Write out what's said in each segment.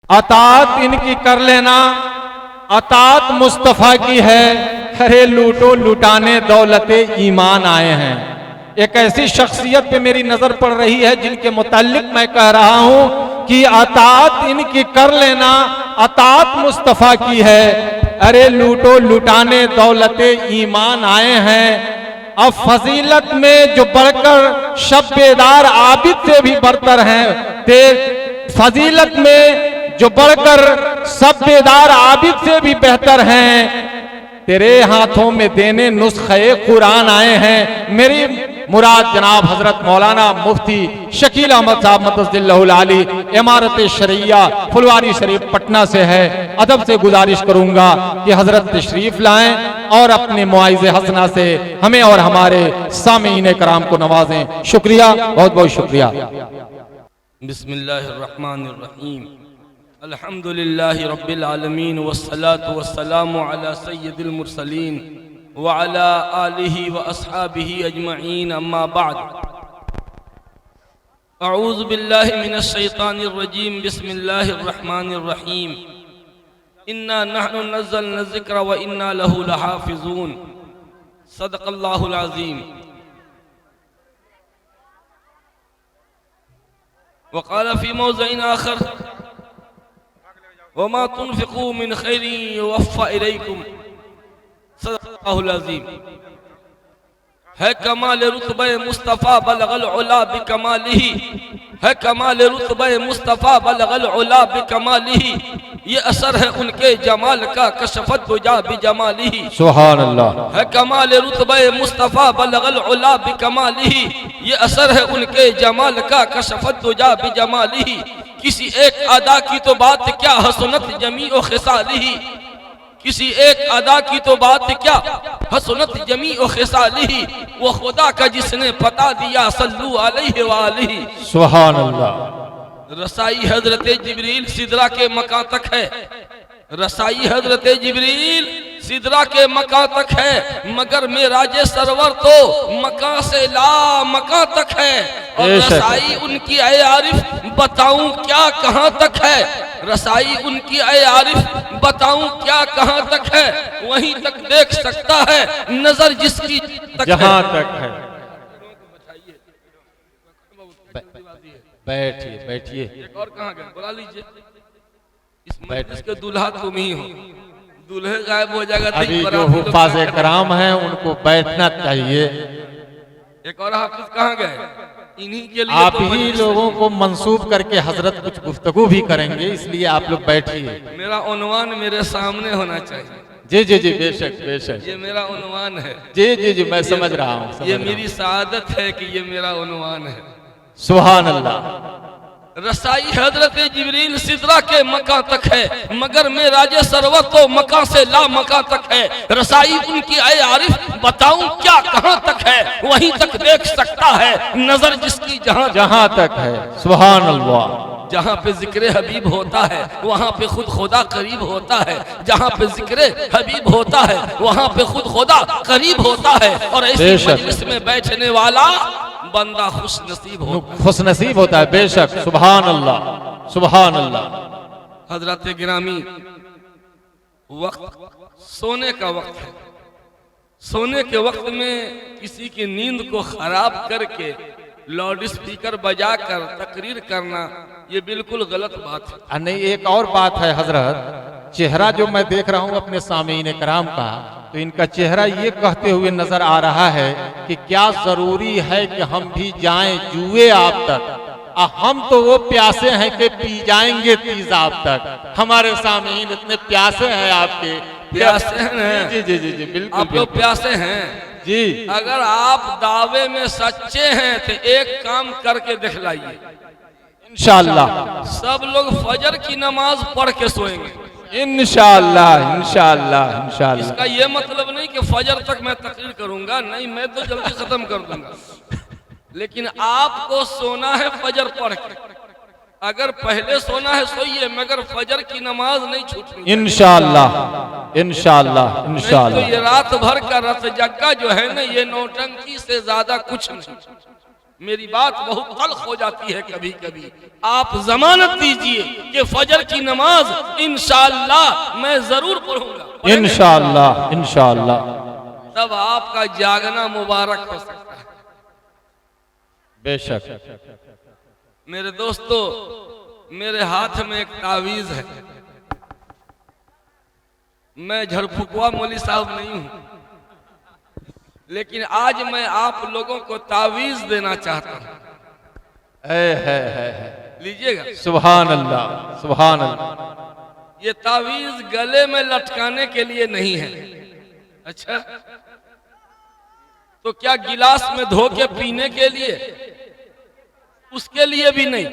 अतात इनकी कर लेना, अतात मुस्तफ़ा की है। अरे लूटो लुटाने दौलते ईमान आए हैं। एक ऐसी शख्सियत पे मेरी नजर पड़ रही है जिनके मुताल्लिक मैं कह रहा हूं कि अतात इनकी कर लेना, अतात मुस्तफ़ा की है। अरे लूटो लुटाने दौलते ईमान आए हैं। अब फजीलत में जो बढ़कर शब्बेदार आबिद से भी बरतर हैं, फजीलत में जो बढ़कर शब्बेदार आबिद से भी बेहतर हैं। तेरे हाथों में देने नुस्खे कुरान आए हैं। मेरी मुराद जनाब हजरत मौलाना मुफ्ती शकील अहमद साहब मददुल्लाहुल आली इमारत शरिया फुलवारी शरीफ पटना से है। अदब से गुजारिश करूंगा कि हजरत तशरीफ लाएं और अपने मुआइज़े हसना से हमें और हमारे सामीन कराम को नवाजें। शुक्रिया, बहुत बहुत शुक्रिया। बिस्मिल्लाहिर्रहमानिर्रहीम, अल्हम्दुलिल्लाहि रब्बिल आलमीन वस्सलातु वस्सलामु अला सय्यिदिल मुरसलीन व अला आलिहि व अस्हाबिहि अजमईन, अम्मा बाद। अऊज़ु बिल्लाहि मिनश शैतानिर रजीम, बिस्मिल्लाहिर रहमानिर रहीम। इन्ना नहनु नज़्ज़लना ज़िक्र व इन्ना लहु लहाफ़िज़ून। सदक़ल्लाहुल अज़ीम। वक़ाल फ़ी मौज़िन आख़र वमा तुनफ़िक़ू मिन खैरिन युवफ़्फ़ा इलैकुम। सदक़ल्लाहुल अज़ीम। है कमाल रुतबे मुस्तफ़ा बलगल उला बिकमालिही, है कमाल रुतबे मुस्तफ़ा बलगल उला बिकमालिही। ये असर है उनके जमाल का कशफत दुजा बिजमालिही। सुभान अल्लाह। है कमाल रुतबे मुस्तफ़ा बलगल उला बिकमालिही। ये असर है उनके जमाल का कशफत दुजा बिजमालिही। किसी एक अदा की तो बात क्या हसनत जमी ओ खिसालिही। किसी एक अदा की तो बात क्या हसनत जमी ओ खिसालिही। वो खुदा का जिसने पता दिया सल्लू अलैहि व आलिही। सुभान अल्लाह। रसाई हजरत जिब्रील सिदरा के मकां तक है। रसाई हजरत जिब्रील सिदरा के मकां तक है, मगर मेराजे सरवर तो मकां से ला मकां तक है। और रसाई उनकी ऐ आरिफ बताऊं क्या कहां तक है। रसाई उनकी ऐ आरिफ बताऊं क्या कहां तक है। वहीं तक देख सकता है नजर जिसकी जहां तक है। बैठिए बैठिए। एक और कहां गए, बुला लीजिए। इस मजलिस के दूल्हा तुम ही हो। दूल्हे गायब हो जाएगा। अभी जो हुफ़ाज़े कराम हैं उनको बैठना चाहिए। एक और हाफिज कहाँ गए? इन्हीं के लिए आप ही लोगों को मंसूब करके हजरत कुछ गुफ्तगू भी करेंगे, इसलिए आप लोग बैठिए। मेरा उन्वान मेरे सामने होना चाहिए। जी जी जी, बेशक बेशक। ये मेरा उन्वान है। जी जी जी, मैं समझ रहा हूँ। ये मेरी सआदत है कि ये मेरा उन्वान है। सुभान अल्लाह। रसाई हजरत जिब्रील सिदरा के मकां तक है, मगर मेराजे सरवर तो मकां से ला मकां तक है। रसाई उनकी ऐ आरिफ बताऊं क्या कहां तक है। वहीं तक देख सकता है नजर जिसकी जहां जहां तक है। सुभान अल्लाह। जहाँ पे जिक्र हबीब होता है वहाँ पे खुद खुदा करीब होता है। जहाँ पे जिक्र हबीब होता है वहाँ पे खुद खुदा करीब होता है। और ऐसी मजलिस में बैठने वाला बंदा खुश नसीब होता है। बेशक। सुभान अल्लाह सुभान अल्लाह। हजरत गिरामी, वक्त सोने का वक्त है। सोने के वक्त में किसी की नींद को खराब करके लाउड स्पीकर बजाकर तकरीर करना ये बिल्कुल गलत बात है। नहीं, एक और बात है हजरत, चेहरा जो मैं देख रहा हूँ अपने सामीन कराम का, तो इनका चेहरा ये कहते हुए नजर आ रहा है कि क्या जरूरी है कि हम भी जाएं जुए आप तक। हम तो वो प्यासे हैं कि पी जाएंगे तेजाब तक। हमारे सामीन इतने प्यासे हैं आपके। प्यासे हैं? जी जी जी जी, बिल्कुल। आप लोग प्यासे हैं जी। अगर आप दावे में सच्चे हैं तो एक काम करके दिखलाइए। इंशाअल्लाह सब लोग फजर की नमाज पढ़ के सोएंगे। इंशाअल्लाह इंशाअल्लाह इंशाअल्लाह। इसका ये मतलब नहीं कि फजर तक मैं तकरीर करूंगा, नहीं, मैं तो जल्दी खत्म कर दूंगा। लेकिन आपको सोना है फजर पढ़ के। अगर पहले सोना है सोइए, मगर फजर की नमाज नहीं छूटनी। इंशाअल्लाह इंशाअल्लाह इंशाअल्लाह। तो ये रात भर का रत जग्गा जो है ना, ये नौटंकी से ज्यादा कुछ नहीं। मेरी बात बहुत तल्ख हो जाती है कभी कभी। आप जमानत दीजिए कि फजर की नमाज इंशाअल्लाह मैं जरूर पढ़ूंगा, इंशाअल्लाह इंशाअल्लाह। तब आपका जागना मुबारक हो सकता है। बेशक। मेरे दोस्तों, मेरे हाथ में एक तावीज है। मैं झड़फुकवा मौली साहब नहीं हूं, लेकिन आज मैं आप लोगों को तावीज देना चाहता हूं। है। लीजिएगा। सुभान अल्लाह सुभान अल्लाह। ये तावीज गले में लटकाने के लिए नहीं है। अच्छा, तो क्या गिलास में धो के पीने के लिए? उसके लिए भी नहीं।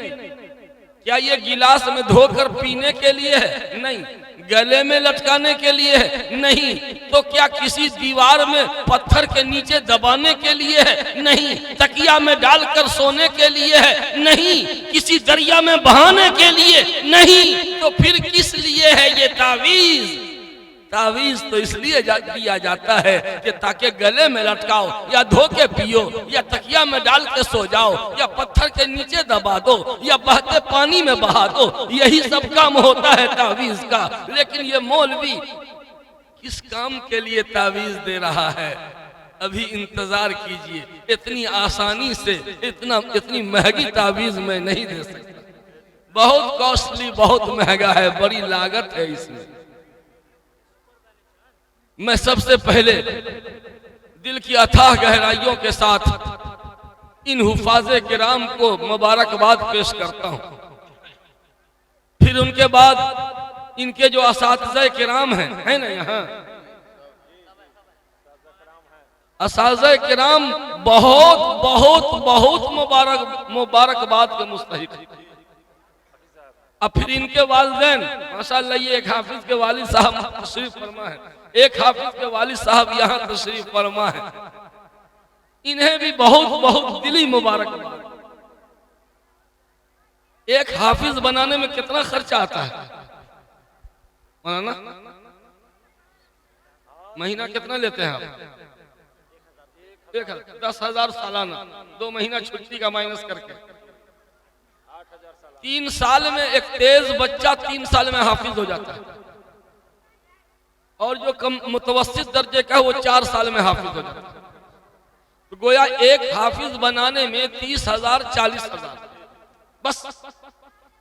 क्या ये गिलास में धोकर पीने के लिए है? नहीं। गले में लटकाने के लिए है? नहीं। तो क्या किसी दीवार में पत्थर के नीचे दबाने के लिए है? नहीं। तकिया में डालकर सोने के लिए है? नहीं। किसी दरिया में बहाने के लिए? नहीं। तो फिर किस लिए है ये तावीज? तावीज तो इसलिए दिया जाता है कि ताकि गले में लटकाओ या धो के पियो या तकिया में डाल के सो जाओ या पत्थर के नीचे दबा दो या बहते पानी में बहा दो। यही सब काम होता है तावीज का। लेकिन ये मौलवी किस काम के लिए तावीज दे रहा है? अभी इंतजार कीजिए। इतनी आसानी से इतनी महंगी तावीज मैं नहीं दे सकता। बहुत कॉस्टली, बहुत महंगा है, बड़ी लागत है इसमें। मैं सबसे पहले दिल की अथाह गहराइयों के साथ इन हुफाज़े किराम को मुबारकबाद पेश करता हूं। फिर उनके बाद इनके जो असातिज़े किराम हैं ना, यहाँ असातिज़े किराम बहुत बहुत बहुत मुबारकबाद के मुस्तहिक हैं। अब फिर इनके वालिदैन, माशाअल्लाह, ये एक हाफिज के वालिद साहब तशरीफ फरमा है, एक हाफिज के वालिद साहब यहाँ तशरीफ फरमा है। इन्हें भी बहुत बहुत दिली मुबारकबाद। एक हाफिज बनाने में कितना खर्चा आता है मौलाना? महीना कितना लेते हैं आप? 10,000 सालाना, 2 महीना छुट्टी का माइनस करके 3 साल में एक तेज बच्चा 3 साल में हाफिज हो जाता है, और जो कम मुतवस्सित दर्जे का है वो 4 साल में हाफिज हो जाता है। तो गोया एक हाफिज बनाने में 30,000 40,000। बस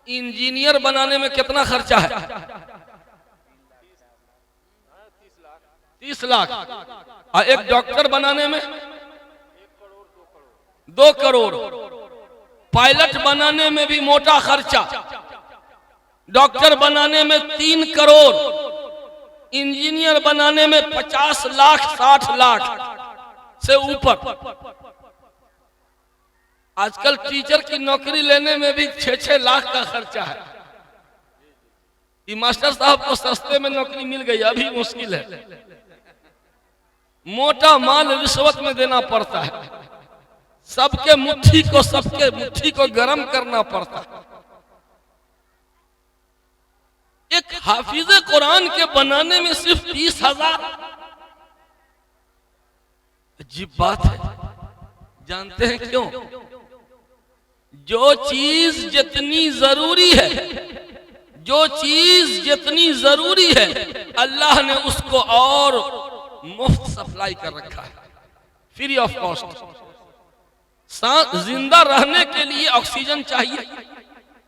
इंजीनियर बनाने में कितना खर्चा है? 30 लाख। और एक डॉक्टर बनाने में 2 करोड़। पायलट बनाने में भी मोटा खर्चा। डॉक्टर बनाने में 3 करोड़। इंजीनियर बनाने में 50 लाख 60 लाख से ऊपर। आजकल टीचर की नौकरी लेने में भी 6-6 लाख का खर्चा है। ये मास्टर साहब को सस्ते में नौकरी मिल गई, अभी मुश्किल है। मोटा माल रिश्वत में देना पड़ता है। सबके मुट्ठी को गर्म करना पड़ता है। एक हाफिज़े कुरान के बनाने में सिर्फ 30,000। अजीब बात है। जानते हैं क्यों? जो चीज जितनी जरूरी है, जो चीज जितनी जरूरी है, अल्लाह ने उसको और मुफ्त सप्लाई कर रखा है, फ्री ऑफ कॉस्ट। जिंदा रहने के लिए ऑक्सीजन चाहिए,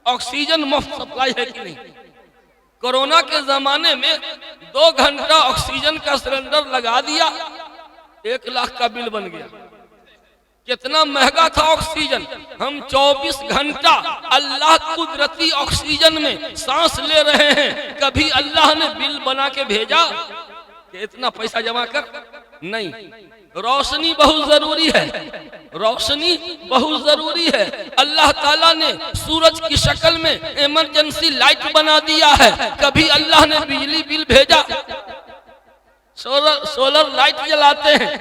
ऑक्सीजन मुफ्त सप्लाई है कि नहीं? कोरोना के जमाने में 2 घंटा ऑक्सीजन का सिलेंडर लगा दिया, 1 लाख का बिल बन गया। कितना महंगा था ऑक्सीजन। हम 24 घंटा अल्लाह कुदरती ऑक्सीजन में सांस ले रहे हैं। कभी अल्लाह ने बिल बना के भेजा कि इतना पैसा जमा कर? नहीं। रोशनी बहुत जरूरी है, रोशनी बहुत जरूरी है। अल्लाह ताला ने सूरज की शक्ल में इमरजेंसी लाइट बना दिया है। कभी अल्लाह ने बिजली बिल भेजा? सोलर लाइट जलाते हैं,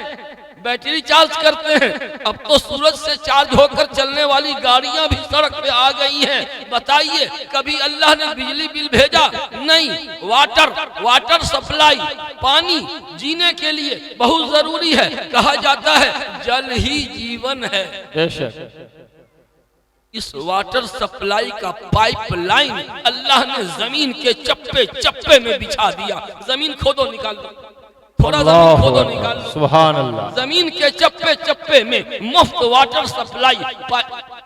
बैटरी चार्ज करते हैं। अब तो सूरज से चार्ज होकर चलने वाली गाड़ियां भी सड़क पे आ गई हैं। बताइए कभी अल्लाह ने बिजली बिल भेजा? नहीं। वाटर सप्लाई, पानी जीने के लिए बहुत जरूरी है। कहा जाता है जल ही जीवन है। इस वाटर सप्लाई का पाइपलाइन अल्लाह ने जमीन के चप्पे चप्पे में बिछा दिया। जमीन खोदो निकाल दो, थोड़ा जमीन खोदो निकाल लो, सुभान अल्लाह। जमीन के चप्पे चप्पे में मुफ्त वाटर सप्लाई,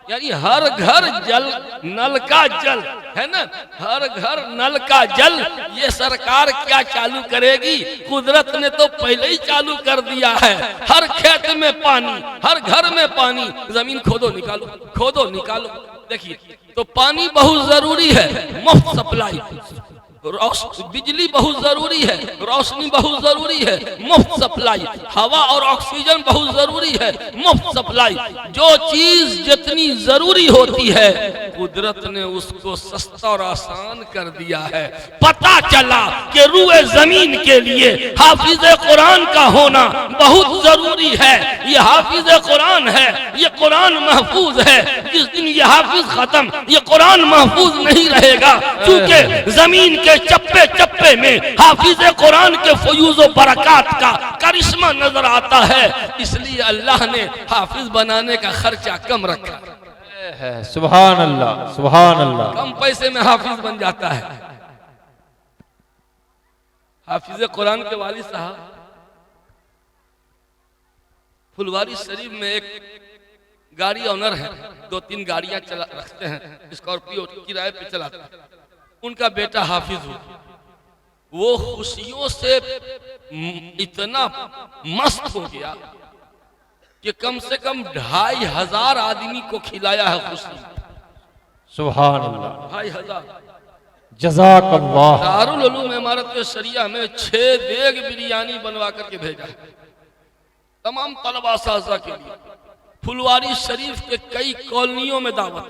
यानी हर घर जल, नल का जल है ना, हर घर नल का जल। ये सरकार क्या चालू करेगी? कुदरत ने तो पहले ही चालू कर दिया है। हर खेत में पानी, हर घर में पानी। जमीन खोदो निकालो, खोदो निकालो। देखिए तो पानी बहुत जरूरी है, मुफ्त सप्लाई। बिजली बहुत जरूरी है, रोशनी बहुत जरूरी है, मुफ्त सप्लाई। हवा और ऑक्सीजन बहुत जरूरी है, मुफ्त सप्लाई। जो चीज जितनी जरूरी होती है कुदरत ने उसको सस्ता और आसान कर दिया है। पता चला कि रूए जमीन के लिए हाफिज कुरान का होना बहुत जरूरी है। ये हाफिज कुरान है, ये कुरान महफूज है। जिस दिन ये हाफिज खत्म, ये कुरान महफूज नहीं रहेगा। क्योंकि जमीन के चप्पे चप्पे में हाफिज कुरान के फयूज़ व बरकात का करिश्मा नजर आता है। इसलिए अल्लाह ने हाफिज बनाने का खर्चा कम रखा है। सुभान अल्लाह, सुभान अल्लाह। कम पैसे में हाफिज बन जाता है। हाफिज कुरान के वालिद साहब फुलवारी शरीफ में एक गाड़ी ऑनर है, 2-3 गाड़ियां चला रखते हैं, स्कॉर्पियो किराए पे चलाते हैं। उनका बेटा हाफिज हो, वो खुशियों से इतना मस्त हो गया कि कम से कम 2500 आदमी को खिलाया है खुशी। सुभान अल्लाह, 2500। जज़ाकल्लाह। दारुल उलूम इमारत शरिया में 6 देग बिरयानी बनवा करके भेजा है तमाम तलबा साजा के लिए। फुलवारी शरीफ के कई कॉलोनियों में दावत,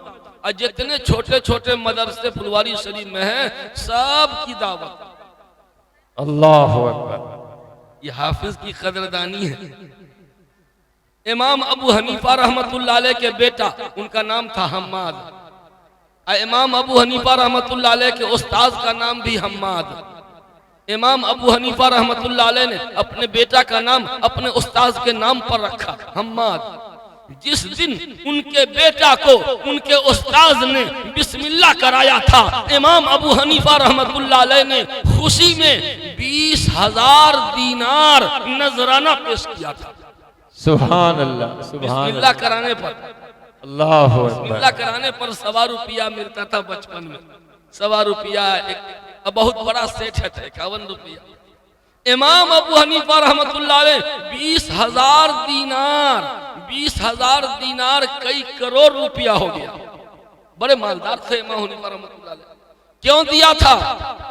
और जितने छोटे छोटे मदरसे फुलवारी शरीफ में हैं सब की दावत। अल्लाह अकबर। ये हाफिज की कदरदानी है। इमाम अबू हनीफा रहमतुल्लाह अलैह के बेटा, उनका नाम था हम्माद। इमाम अबू हनीफा रहमतुल्लाह अलैह के उस्ताद का नाम भी हम्माद। इमाम अबू हनीफा रहमतुल्लाह अलैह ने अपने बेटा का नाम अपने उस्ताद के नाम पर रखा, हम्माद। जिस दिन उनके बेटा को उनके उस्ताद ने बिस्मिल्लाह कराया था, इमाम अबू हनीफा रहमतुल्लाह अलैह ने खुशी में 20,000 दीनार नजराना पेश किया था। सुभान अल्लाह, सुभान बिस्मिल्लाह कराने पर, अल्लाह बिस्मिल्लाह कराने पर 1.25 रुपया मिलता था बचपन में। 1.25 रुपया एक बहुत बड़ा सेठ है, 51 रुपया। इमाम अबू हनीफा रहमतुल्लाह अलैह 20,000 दीनार, 20,000 दीनार कई करोड़ रुपया हो गया। बड़े मालदार थे इमाम हनीफा रहमतुल्लाह अलैह। क्यों दिया था?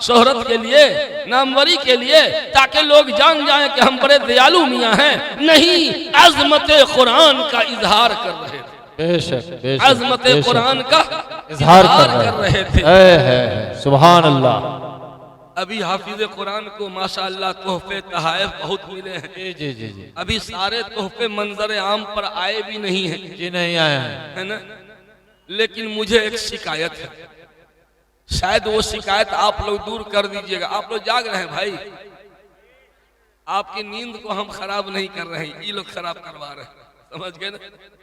शोहरत के लिए, नामवरी के लिए, ताकि लोग जान जाएं कि हम बड़े दयालु मियां हैं। नहीं, अजमत कुरान का इजहार कर रहे थे। बेशक, अजमत कुरान का इजहार कर रहे थे। सुभान अल्लाह। अभी हाफिज कुरान को माशाअल्लाह तोहफे तहाइफ बहुत मिले हैं। जी जी जी। अभी सारे तोहफे मंजर आम पर आए भी नहीं हैं। जी नहीं आए हैं, है ना। लेकिन मुझे एक शिकायत है, शायद वो शिकायत आप लोग दूर कर दीजिएगा। आप लोग जाग रहे हैं भाई, आपकी नींद को हम खराब नहीं कर रहे हैं, ये लोग खराब करवा रहे हैं। समझ गए ना।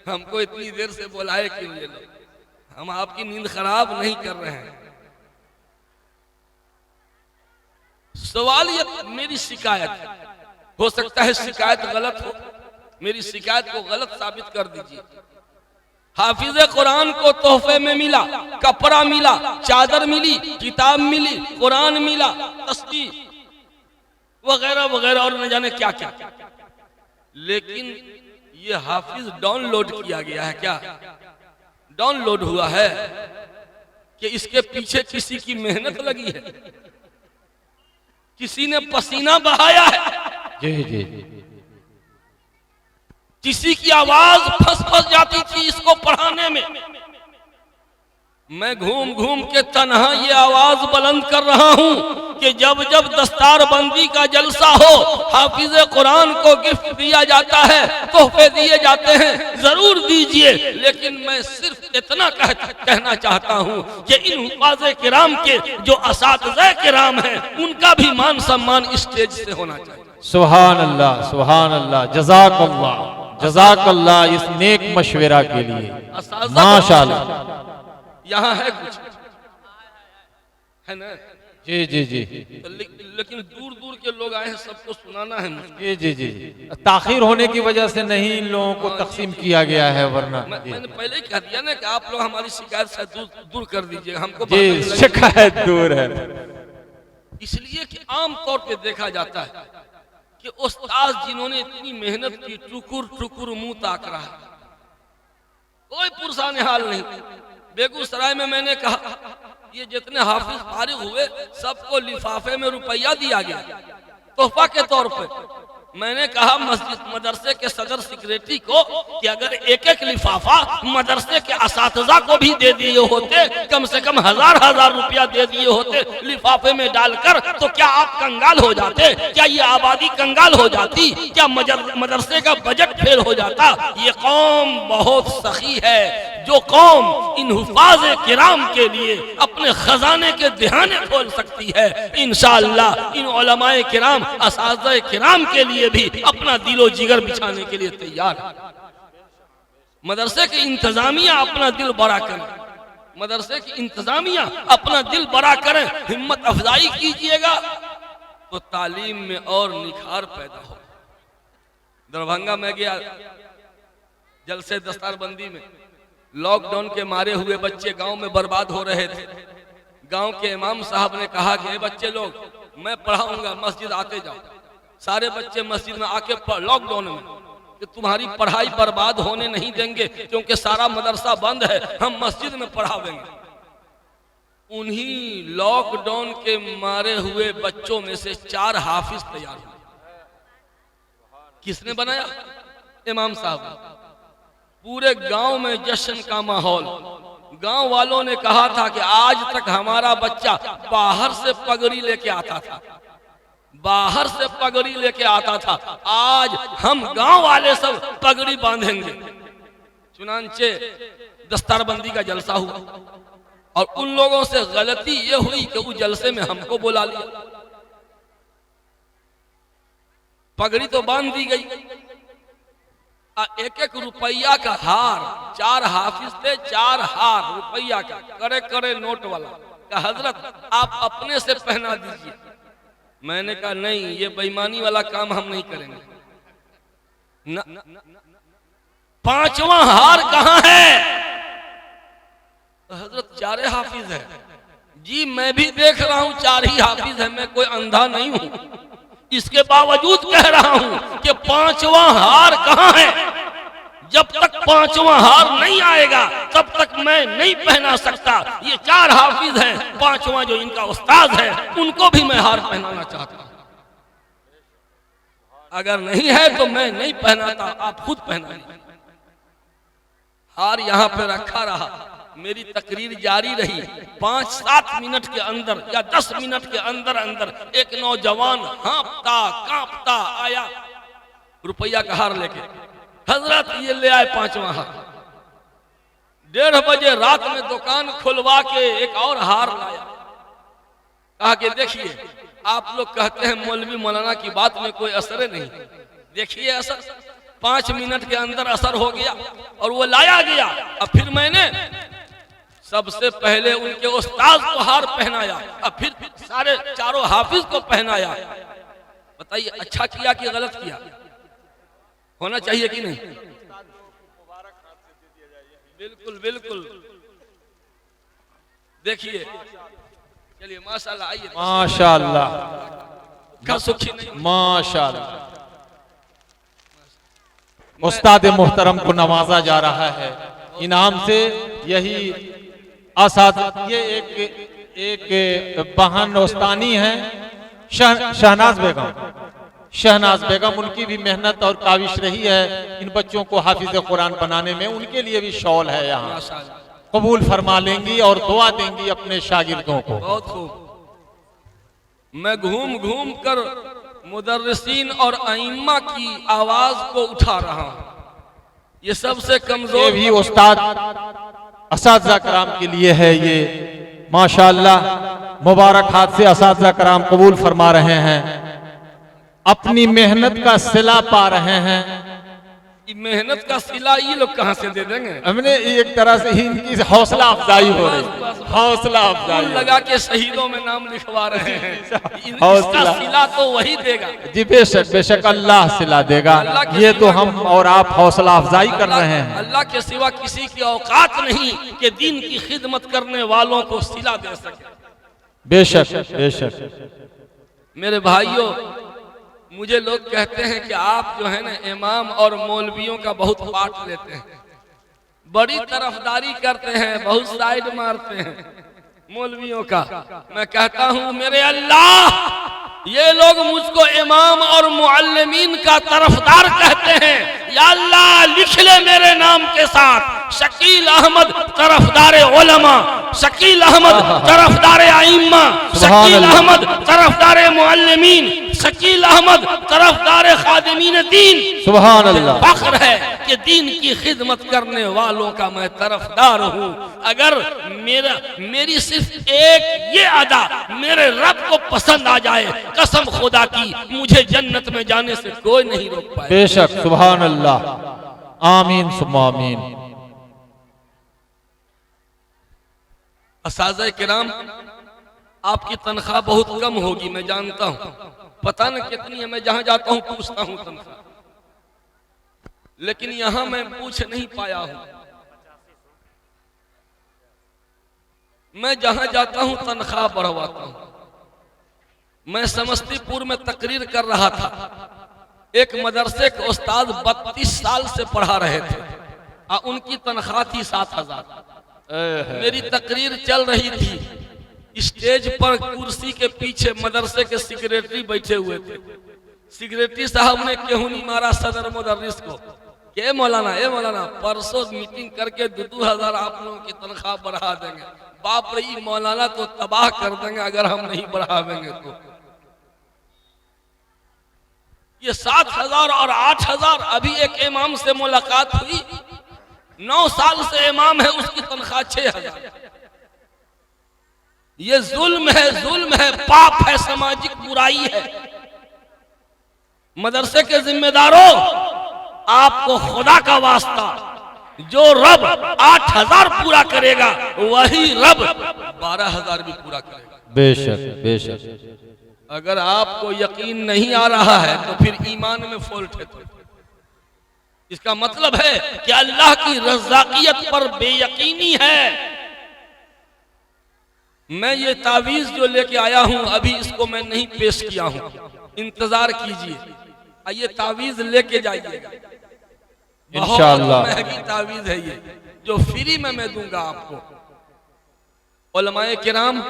हमको इतनी देर से बुलाए क्यों ये लोग? हम आपकी नींद खराब नहीं कर रहे हैं। सवाल ये, मेरी शिकायत, हो सकता है शिकायत गलत हो, मेरी शिकायत को गलत साबित कर दीजिए। हाफिज कुरान को तोहफे में मिला, कपड़ा मिला, चादर मिली, किताब मिली, कुरान मिला, तस्बीह वगैरह वगैरह और न जाने क्या क्या। लेकिन ये हाफिज डाउनलोड किया गया है क्या? डाउनलोड हुआ है कि इसके पीछे किसी की मेहनत लगी है, किसी ने पसीना बहाया है। जी जी। किसी की आवाज फंस जाती थी इसको पढ़ाने में। मैं घूम घूम के तन्हा ये आवाज बुलंद कर रहा हूं कि कि जब जब दस्तार बंदी का जलसा हो, हाफिज कुरान को गिफ्ट दिया जाता है, तोहफे दिए जाते हैं, जरूर दीजिए। लेकिन मैं सिर्फ इतना कहना चाहता हूँ कि इन हुफ़ाज़े किराम के जो असातिज़े किराम हैं, उनका भी मान सम्मान स्टेज से होना चाहिए। सुभान अल्लाह, सुभान अल्लाह, जज़ाकल्लाह, जज़ाकल्लाह इस नेक मशवरा के लिए, माशाअल्लाह। यहाँ है कुछ है ना? जी जी जी, लेकिन दूर दूर के लोग आए हैं, सबको सुनाना है मुझे। जी जी जी, ताखिर होने की वजह से नहीं इन लोगों को तकसीम किया गया है, वरना मैंने पहले ही कह दिया ना कि आप लोग हमारी शिकायत से दूर कर दीजिए, हमको जी शिकायत दूर है। इसलिए कि आम तौर पे देखा जाता है कि उस्ताद जिन्होंने इतनी मेहनत की, टुकुर टुकुर मुंह ताक रहा है, कोई पुरसान हाल नहीं। बेगूसराय में मैंने कहा ये जितने हाफिज फारिग हुए सबको लिफाफे में रुपया दिया गया तोहफा के तौर पे। मैंने कहा मस्जिद मदरसे के सदर सेक्रेटरी को कि अगर एक एक लिफाफा मदरसे के असातिज़ा को भी दे दिए होते, कम से कम हजार रुपया दे दिए होते लिफाफे में डालकर, तो क्या आप कंगाल हो जाते? क्या ये आबादी कंगाल हो जाती? क्या मदरसे का बजट फेल हो जाता? ये कौम बहुत सखी है, जो कौम इन हुफ़ाज़े किराम के लिए अपने खजाने के दहाने खोल सकती है, इंशाअल्लाह इन उलमाए किराम, असातिज़े किराम के लिए भी अपना दिलो जिगर बिछाने के लिए तैयार है। मदरसे की इंतजामिया अपना दिल बड़ा करें, मदरसे की इंतजामिया अपना दिल बड़ा करें, हिम्मत अफजाई कीजिएगा तो तालीम में और निखार पैदा हो। दरभंगा में गया जलसे दस्तारबंदी में, लॉकडाउन के मारे हुए बच्चे गांव में बर्बाद हो रहे थे। गांव के इमाम साहब ने कहा कि बच्चे लोग मैं पढ़ाऊंगा, मस्जिद आते जाओ। सारे बच्चे मस्जिद में आके लॉकडाउन में कि तुम्हारी पढ़ाई बर्बाद होने नहीं देंगे, क्योंकि सारा मदरसा बंद है, हम मस्जिद में पढ़ावेंगे। उन्हीं लॉकडाउन के मारे हुए बच्चों में से 4 हाफिज तैयार हुए। किसने बनाया? इमाम साहब। पूरे गांव में जश्न का माहौल। गांव वालों ने कहा था कि आज तक हमारा बच्चा बाहर से पगड़ी लेके आता था, बाहर से पगड़ी लेके आता था, आज हम गांव वाले सब पगड़ी बांधेंगे। चुनांचे दस्तारबंदी का जलसा हुआ और उन लोगों से गलती ये हुई कि उस जलसे में हमको बुला लिया। पगड़ी तो बांध दी गई, एक एक रुपया का हार, 4 हाफिज थे, 4 हार रुपया का, करे करे नोट वाला का हजरत आप अपने से पहना दीजिए। मैंने कहा नहीं, ये बेईमानी वाला काम हम नहीं करेंगे। 5वां हार कहाँ है? हजरत 4 हाफिज है। जी मैं भी देख रहा हूँ 4 ही हाफिज है, मैं कोई अंधा नहीं हूँ। इसके बावजूद कह रहा हूं कि 5वां हार कहां है? जब तक 5वां हार नहीं आएगा तब तक मैं नहीं पहना सकता। ये 4 हाफिज हैं, 5वां जो इनका उस्ताद है उनको भी मैं हार पहनाना चाहता हूं। अगर नहीं है तो मैं नहीं पहनाता, आप खुद पहनाइए। हार यहां पे रखा रहा, मेरी तकरीर जारी रही। 5-7 मिनट के अंदर या 10 मिनट के अंदर अंदर एक नौजवान हाँफता कांपता आया रुपया का हार लेके। हजरत ये ले आए 5वां हार। 1:30 बजे रात में दुकान खुलवा के एक और हार लाया। कहा कि देखिए आप लोग कहते हैं मौलवी मौलाना की बात में कोई असर नहीं, देखिए असर। 5 मिनट के अंदर असर हो गया और वो लाया गया। अब फिर मैंने सबसे पहले उनके उस्ताद को हार पहनाया, अब फिर सारे 4 हाफिज को पहनाया। बताइए अच्छा किया कि गलत किया? होना चाहिए कि नहीं? बिल्कुल बिल्कुल। देखिए चलिए माशाल्लाह, आइए माशाल्लाह, का सुखी नहीं माशाल्लाह। उस्ताद मोहतरम को नवाजा जा रहा है इनाम से। यही ये एक बहन उस्तानी है शहनाज बेगम। शहनाज बेगम, उनकी भी मेहनत और काविश रही है इन बच्चों को हाफिज कुरान बनाने में। उनके लिए भी शॉल है यहाँ, कबूल फरमा लेंगी और दुआ देंगी अपने शागिर्दों को। बहुत खूब। मैं घूम घूम कर मुदर्रिसीन और अइम्मा की आवाज को उठा रहा हूं। ये सबसे ये कमजोर भी उस्ताद असातिज़ा कराम के लिए है। ये माशाअल्लाह मुबारक हाथ से असातिज़ा कराम कबूल फरमा रहे हैं, अपनी मेहनत का सिला पा रहे हैं। मेहनत का सिला ये लोग कहां से दे देंगे? हमने एक तरह से ही इनकी हौसला अफजाई हो रही, हौसला अफजाई लगा के शहीदों में नाम लिखवा रहे हैं। हौसला। इसका सिला तो वही देगा। जी बेशक बेशक अल्लाह सिला देगा। ये तो हम और आप हौसला अफजाई कर रहे हैं। अल्लाह के सिवा किसी की औकात नहीं कि दीन की खिदमत करने वालों को सिला दे सके। बेशक बेशक। मेरे भाइयों, मुझे लोग कहते हैं कि आप जो है ना इमाम और मौलवियों का बहुत पाठ लेते हैं, बड़ी तरफदारी करते हैं, बहुत साइड मारते हैं मौलवियों का। मैं कहता हूं मेरे अल्लाह, ये लोग मुझको इमाम और मुअल्लिमीन का तरफदार कहते हैं। या अल्लाह लिख ले मेरे नाम के साथ शकील अहमद तरफदार उलमा, शकील अहमद तरफदार आइम्मा, शकील अहमद तरफदार मुअल्लिमीन, शकील अहमद तरफदार खादिमीन दीन। सुभान अल्लाह। फख्र है कि दीन की खिदमत करने वालों का मैं तरफदार हूँ। अगर मेरी सिर्फ एक ये अदा मेरे रब को पसंद आ जाए, कसम खुदा की मुझे जन्नत में जाने से कोई नहीं रोक पाए। बेशक सुभान अल्लाह। आमीन सुम्मा आमीन। असाज़े किराम, आपकी तनख्वाह बहुत कम होगी, मैं जानता हूं, पता न कितनी है। मैं जहां जाता हूं पूछता हूं तनख्वाह, लेकिन यहां मैं पूछ नहीं पाया हूं। मैं जहां जाता हूं तनख्वाह बढ़वाता हूं। मैं समस्तीपुर में तकरीर कर रहा था, एक मदरसे के उस्ताद 32 साल से पढ़ा रहे थे और उनकी तनख्वाह थी 7,000। मेरी तकरीर चल रही थी, स्टेज पर कुर्सी के पीछे मदरसे के सेक्रेटरी बैठे हुए थे। सेक्रेटरी साहब ने केहूनी मारा सदर मुदर्रिस को, ए मौलाना परसों मीटिंग करके 2,000 आप लोगों की तनख्वाह बढ़ा देंगे। बाप रे, मौलाना तो तबाह कर देंगे अगर हम नहीं बढ़ावेंगे तो। ये 7,000 और 8,000। अभी एक इमाम से मुलाकात हुई, 9 साल से इमाम है, उसकी तनख्वाह 6,000। ये जुल्म है, पाप है, सामाजिक बुराई है। मदरसे के जिम्मेदारों, आपको खुदा का वास्ता, जो रब 8,000 पूरा करेगा वही रब 12,000 भी पूरा करेगा। बेशक बेशक। अगर आपको यकीन नहीं आ रहा है तो फिर ईमान में फॉल्ट है। तो इसका मतलब है कि अल्लाह की रज़ाकियत पर बेयकीनी है। मैं ये तावीज जो लेके आया हूं, अभी इसको मैं नहीं पेश किया हूं, इंतजार कीजिए। ये तावीज लेके जाइएगा, इंशाअल्लाह। महंगी तावीज है ये, जो फ्री में मैं दूंगा आपको। उलमाए किराम,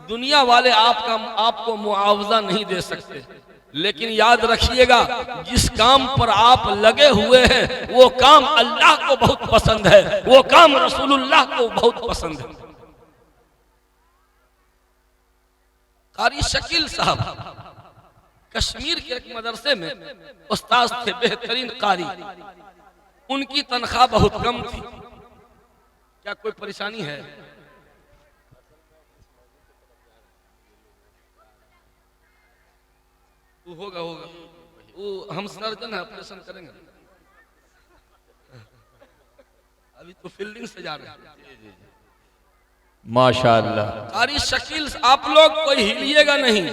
दुनिया वाले आपको मुआवजा नहीं दे सकते, लेकिन याद रखिएगा जिस काम पर आप लगे हुए हैं वो काम अल्लाह को बहुत पसंद है, वो काम रसूलुल्लाह को बहुत पसंद है। कारी शकील साहब कश्मीर के एक मदरसे में उस्ताद थे, बेहतरीन कारी। उनकी तनख्वाह बहुत कम थी। क्या कोई परेशानी है? होगा वो हम सर्जन है, ऑपरेशन करेंगे। अभी तो फील्डिंग से जा रहे हैं। माशाअल्लाह। कारी शकील, आप लोग कोई हिलिएगा नहीं।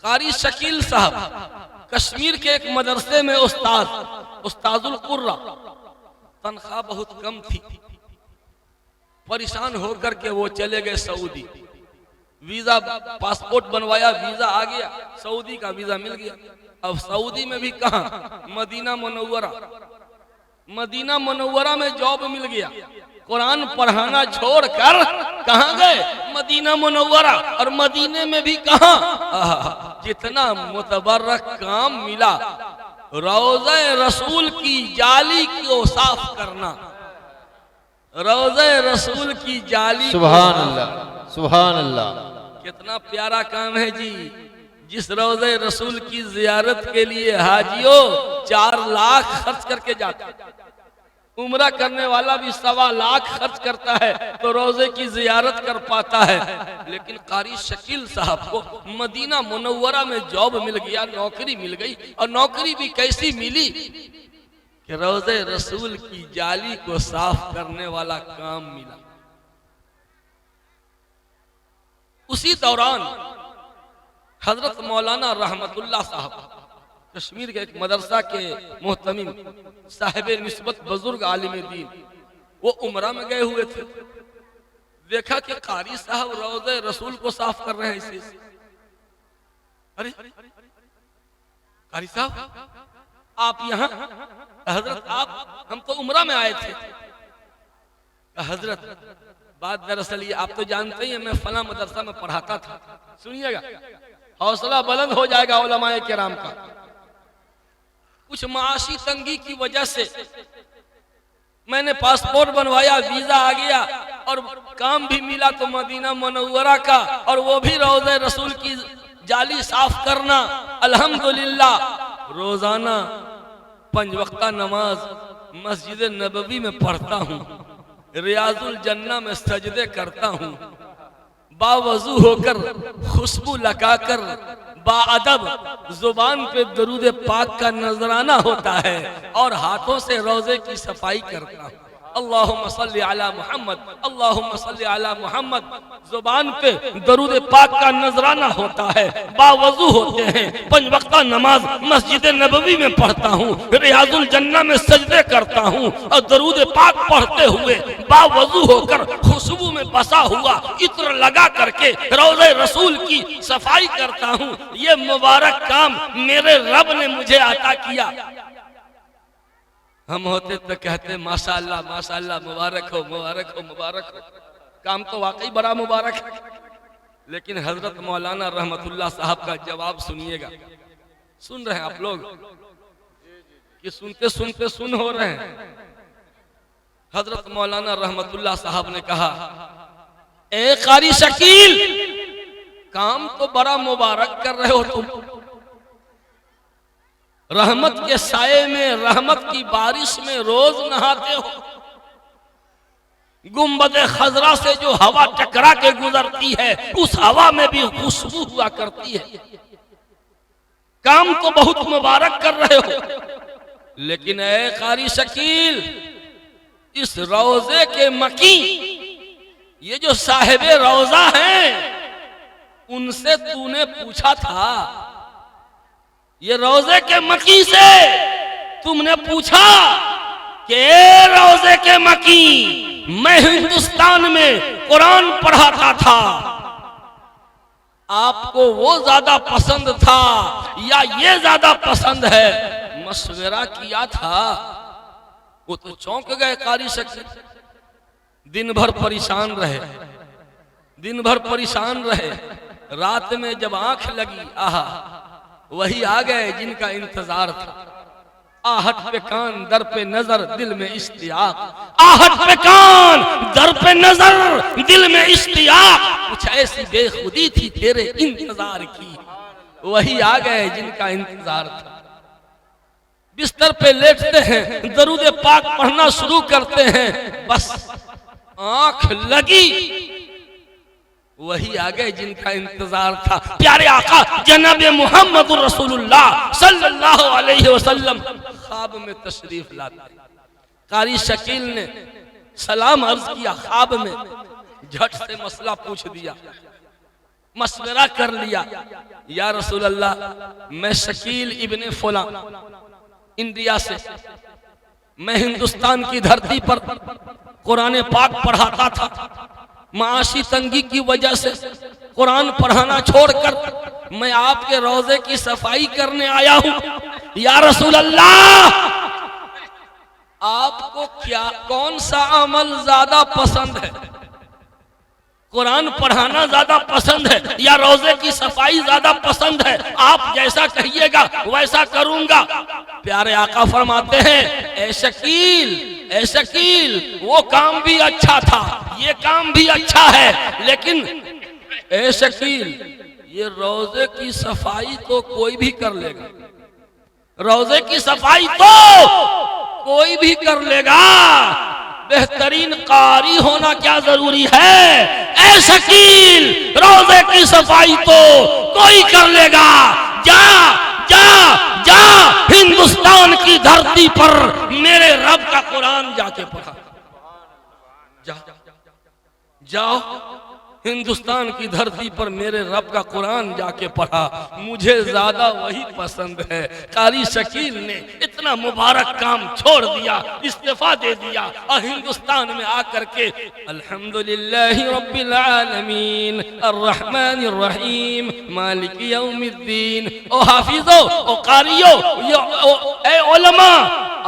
कारी शकील साहब कश्मीर के एक मदरसे में उस्तादुल कुर्रा, तनख्वाह बहुत कम थी। परेशान होकर के वो चले गए सऊदी। वीजा पासपोर्ट बनवाया, वीजा आ गया, सऊदी का वीजा मिल गया। अब सऊदी में भी कहां, मदीना मुनव्वरा में जॉब मिल गया। कुरान पढ़ाना छोड़कर कहां गए? Medina Munawwara. और मदीने में भी कहां, जितना मुतबर्रक काम मिला, रोज़े रसूल की जाली को साफ करना, रोज़े रसूल की जाली। सुभान अल्लाह, सुभान अल्लाह। कितना प्यारा काम है जी। जिस रोज़े रसूल की जियारत के लिए हाजियों 4 लाख खर्च करके जाता, उम्रा करने वाला भी 1.25 लाख खर्च करता है तो रोजे की जियारत कर पाता है। लेकिन कारी शकील साहब को मदीना मुनव्वरा में जॉब मिल गया, नौकरी मिल गई, और नौकरी भी कैसी मिली कि रोजे रसूल की जाली को साफ करने वाला काम मिला। उसी दौरान हजरत मौलाना रहमतुल्लाह साहब कश्मीर के एक मदरसा के मोहतमिम साहिब निस्बत बुजुर्ग आलिम दीन, वो उमरा में गए हुए थे। देखा कि कारी साहब रोज़े रसूल को साफ कर रहे हैं इसे। अरे कारी साहब आप यहाँ? हजरत आप, हम तो उमरा में आए थे। हजरत बात दरअसल ये, आप तो जानते ही हैं मैं फला मदरसा में पढ़ाता था। सुनिएगा, हौसला बुलंद हो जाएगा उलमाए किराम का। कुछ माशी तंगी की वजह से मैंने पासपोर्ट बनवाया, वीजा आ गया और काम भी मिला तो मदीना मुनव्वरा का, और वो भी रोज़े रसूल की जाली साफ करना। अल्हम्दुलिल्लाह रोजाना 5 वक्ता नमाज मस्जिद नबवी में पढ़ता हूँ, रियाजुल जन्ना में सजदे करता हूँ, बावजू होकर खुशबू लगाकर बाअदब जुबान पे दरूद पाक का नजराना होता है और हाथों से रोजे की सफाई करता हूँ। अल्लाहुम्मा सल्ली अला मुहम्मद, अल्लाहुम्मा सल्ली अला मुहम्मद, जुबान पे दरूद पाक का नजराना होता है, बावजू होते हैं, 5 वक्ता नमाज मस्जिद नबवी में पढ़ता हूँ, रियाजुल जन्ना में सजदे करता हूँ और दरूद पाक पढ़ते हुए बावजू होकर खुशबू में बसा हुआ इत्र लगा करके रोज़े रसूल की सफाई करता हूँ। ये मुबारक काम मेरे रब ने मुझे अता किया। हम होते तो कहते माशाअल्लाह माशाअल्लाह, मुबारक हो मुबारक हो मुबारक हो। काम तो वाकई बड़ा मुबारक है। लेकिन हजरत मौलाना रहमतुल्लाह साहब का जवाब सुनिएगा। सुन रहे हैं आप लोग कि सुनते सुनते सुन हो रहे हैं। हजरत मौलाना रहमतुल्लाह साहब ने कहा, ए कारी शकील, काम तो बड़ा मुबारक कर रहे हो तुम, रहमत के साये में, रहमत की बारिश में रोज नहाते हो, गुंबद खजरा से जो हवा टकरा के गुजरती है उस हवा में भी खुशबू हुआ करती है। काम तो बहुत मुबारक कर रहे हो, लेकिन ए कारी शकील, इस रोजे के मकी, ये जो साहिबे रोजा हैं, उनसे तूने पूछा था? ये रोजे के मकी से तुमने पूछा कि रोजे के मकी, मैं हिंदुस्तान में कुरान पढ़ाता था, आपको वो ज्यादा पसंद था या ये ज्यादा पसंद है? मशवरा किया था। वो तो चौंक गए कारी शकील। दिन भर परेशान रहे, दिन भर परेशान रहे। रात में जब आंख लगी, आहा, वही आ गए जिनका इंतजार था। आहट पे कान, दर पे नजर, दिल में इश्तियाक। आहट पे कान, दर पे नजर, दिल में इश्तियाक। कुछ ऐसी बेखुदी थी तेरे इंतजार की, वही आ गए जिनका इंतजार था। बिस्तर पे लेटते हैं, दरूद पाक पढ़ना शुरू करते हैं, बस आंख लगी, वही आ गए जिनका इंतजार था। प्यारे आका जनाब मोहम्मद रसूलुल्लाह सल्लल्लाहु अलैहि वसल्लम ख्वाब में तशरीफ लाते। कारी शकील ने सलाम अर्ज किया, ख्वाब में झट से मसला पूछ दिया, मशवरा कर लिया। या रसूल अल्लाह, मैं शकील इब्ने फुला, इंडिया से, मैं हिंदुस्तान की धरती पर कुरान पाक पढ़ाता था। माशी तंगी की वजह से कुरान पढ़ाना छोड़कर मैं आपके रोजे की सफाई करने आया हूं। या रसूल अल्लाह, आपको क्या, कौन सा अमल ज्यादा पसंद है? कुरान पढ़ाना ज्यादा पसंद है या रोजे की सफाई ज्यादा पसंद है? आप जैसा कहिएगा वैसा करूंगा। प्यारे आका फरमाते हैं, ए शकील, ए शकील, वो काम भी अच्छा था, ये काम भी अच्छा है, लेकिन ए शकील, ये रोजे की सफाई तो कोई भी कर लेगा, रोजे की सफाई तो कोई भी कर लेगा, बेहतरीन कारी होना क्या जरूरी है? ए शकील, रोजे की सफाई तो कोई कर लेगा। जा जा जा हिंदुस्तान की धरती पर मेरे रब का कुरान जाके पढ़ा। जा जाओ हिंदुस्तान की धरती पर मेरे रब का कुरान जाके पढ़ा, मुझे ज्यादा वही पसंद है। कारी शकील ने इतना मुबारक काम छोड़ दिया, इस्तीफा दे दिया और हिंदुस्तान में आकर के अल्हम्दुलिल्लाहि रब्बिल आलमीन अर्रहमानिर रहीम मालिक यौमिद्दीन। ओ हाफिजो, ओ कारियो, ए उलमा,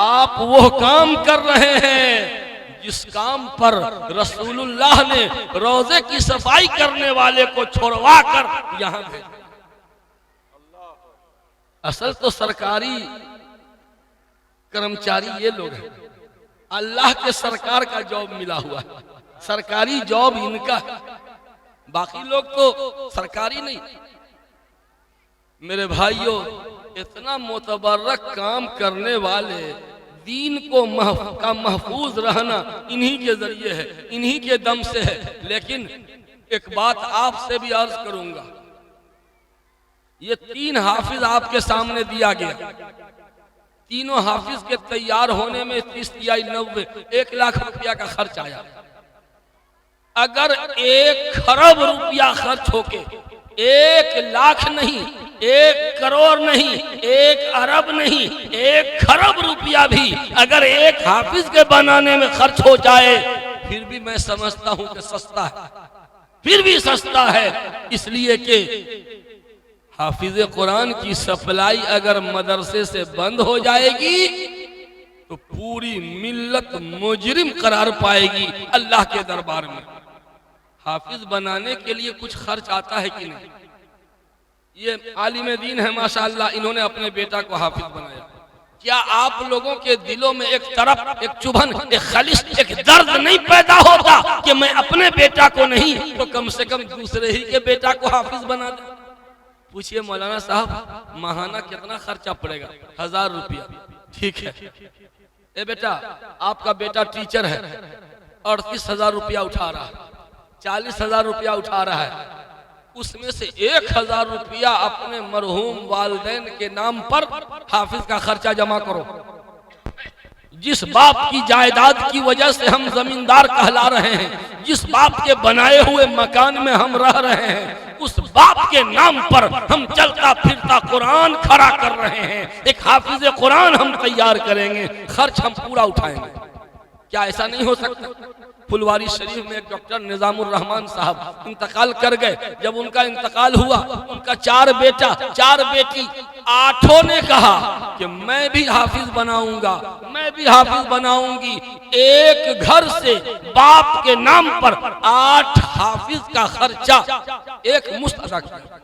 आप वो काम कर रहे हैं जिस काम पर रसूलुल्लाह ने रोजे की सफाई करने वाले को छोड़वा कर यहां भेजा। असल तो सरकारी कर्मचारी ये लोग हैं, अल्लाह के सरकार का जॉब मिला हुआ है, सरकारी जॉब इनका है, बाकी लोग तो सरकारी नहीं। मेरे भाइयों, इतना मोतबर्रक काम करने वाले, दीन को महफूज रहना इन्हीं के जरिए है, इन्हीं के दम से है। लेकिन एक बात आपसे भी अर्ज करूंगा, ये 3 हाफिज आपके सामने दिया गया, तीनों हाफिज के तैयार होने में 30 तिहाई 90 1 लाख रुपया का खर्च आया। अगर 1 खरब रुपया खर्च होके 1 लाख नहीं, 1 करोड़ नहीं, 1 अरब नहीं, 1 खरब रुपया भी अगर एक हाफिज के बनाने में खर्च हो जाए, फिर भी मैं समझता हूं कि सस्ता है, फिर भी सस्ता है। इसलिए कि हाफिज कुरान की सप्लाई अगर मदरसे से बंद हो जाएगी तो पूरी मिल्लत मुजरिम करार पाएगी अल्लाह के दरबार में। हाफिज बनाने के लिए कुछ खर्च आता है कि नहीं? ये आलिम दीन है माशाअल्लाह, इन्होंने अपने बेटा को हाफिज बनाया। क्या आप लोगों के दिलों में एक तरफ, एक चुभन, एक खलिश, एक दर्द नहीं पैदा होता कि मैं अपने बेटा को नहीं तो कम से कम दूसरे ही के बेटा को हाफिज बना दे? पूछिए मौलाना साहब, माहाना कितना खर्चा पड़ेगा? 1000 रुपया। ठीक है, ए बेटा, आपका बेटा टीचर है, 38,000 रुपया उठा रहा है, 40,000 रुपया उठा रहा है, उसमें से 1,000 रुपया अपने मरहूम वालिदैन के नाम पर हाफिज का खर्चा जमा करो। जिस बाप की जायदाद की वजह से हम जमींदार कहला रहे हैं, जिस बाप के बनाए हुए मकान में हम रह रहे हैं, उस बाप के नाम पर हम चलता फिरता कुरान खड़ा कर रहे हैं। एक हाफिज कुरान हम तैयार करेंगे, खर्च हम पूरा उठाएंगे। क्या ऐसा नहीं हो सकता? फुलवारी शरीफ में एक डॉक्टर निजामुर रहमान साहब इंतकाल कर गए। जब उनका इंतकाल हुआ, उनका 4 बेटा 4 बेटी, 8 ने कहा कि मैं भी हाफिज बनाऊंगा, मैं भी हाफिज बनाऊंगी। एक घर से बाप के नाम पर 8 हाफिज का खर्चा एक मुश्त अदा किया।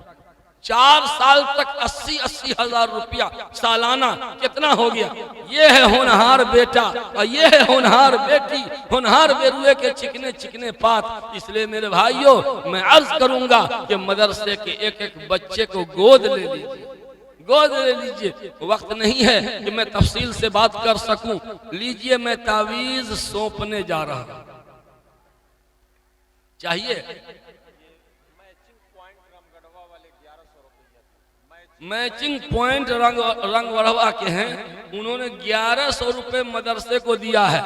4 साल तक 80-80 हजार रुपया सालाना, कितना हो गया? ये है होनहार बेटा और ये है होनहार बेटी, होनहार बेरुए के चिकने चिकने पात। इसलिए मेरे भाइयों, मैं अर्ज करूंगा कि मदरसे के एक बच्चे को गोद ले लीजिए, गोद ले लीजिए। वक्त नहीं है कि मैं तफसील से बात कर सकूं। लीजिए, मैं तावीज सौंपने जा रहा हूं। चाहिए मैचिंग पॉइंट रंगवड़वा के हैं, उन्होंने 1100 रुपए मदरसे को दिया है।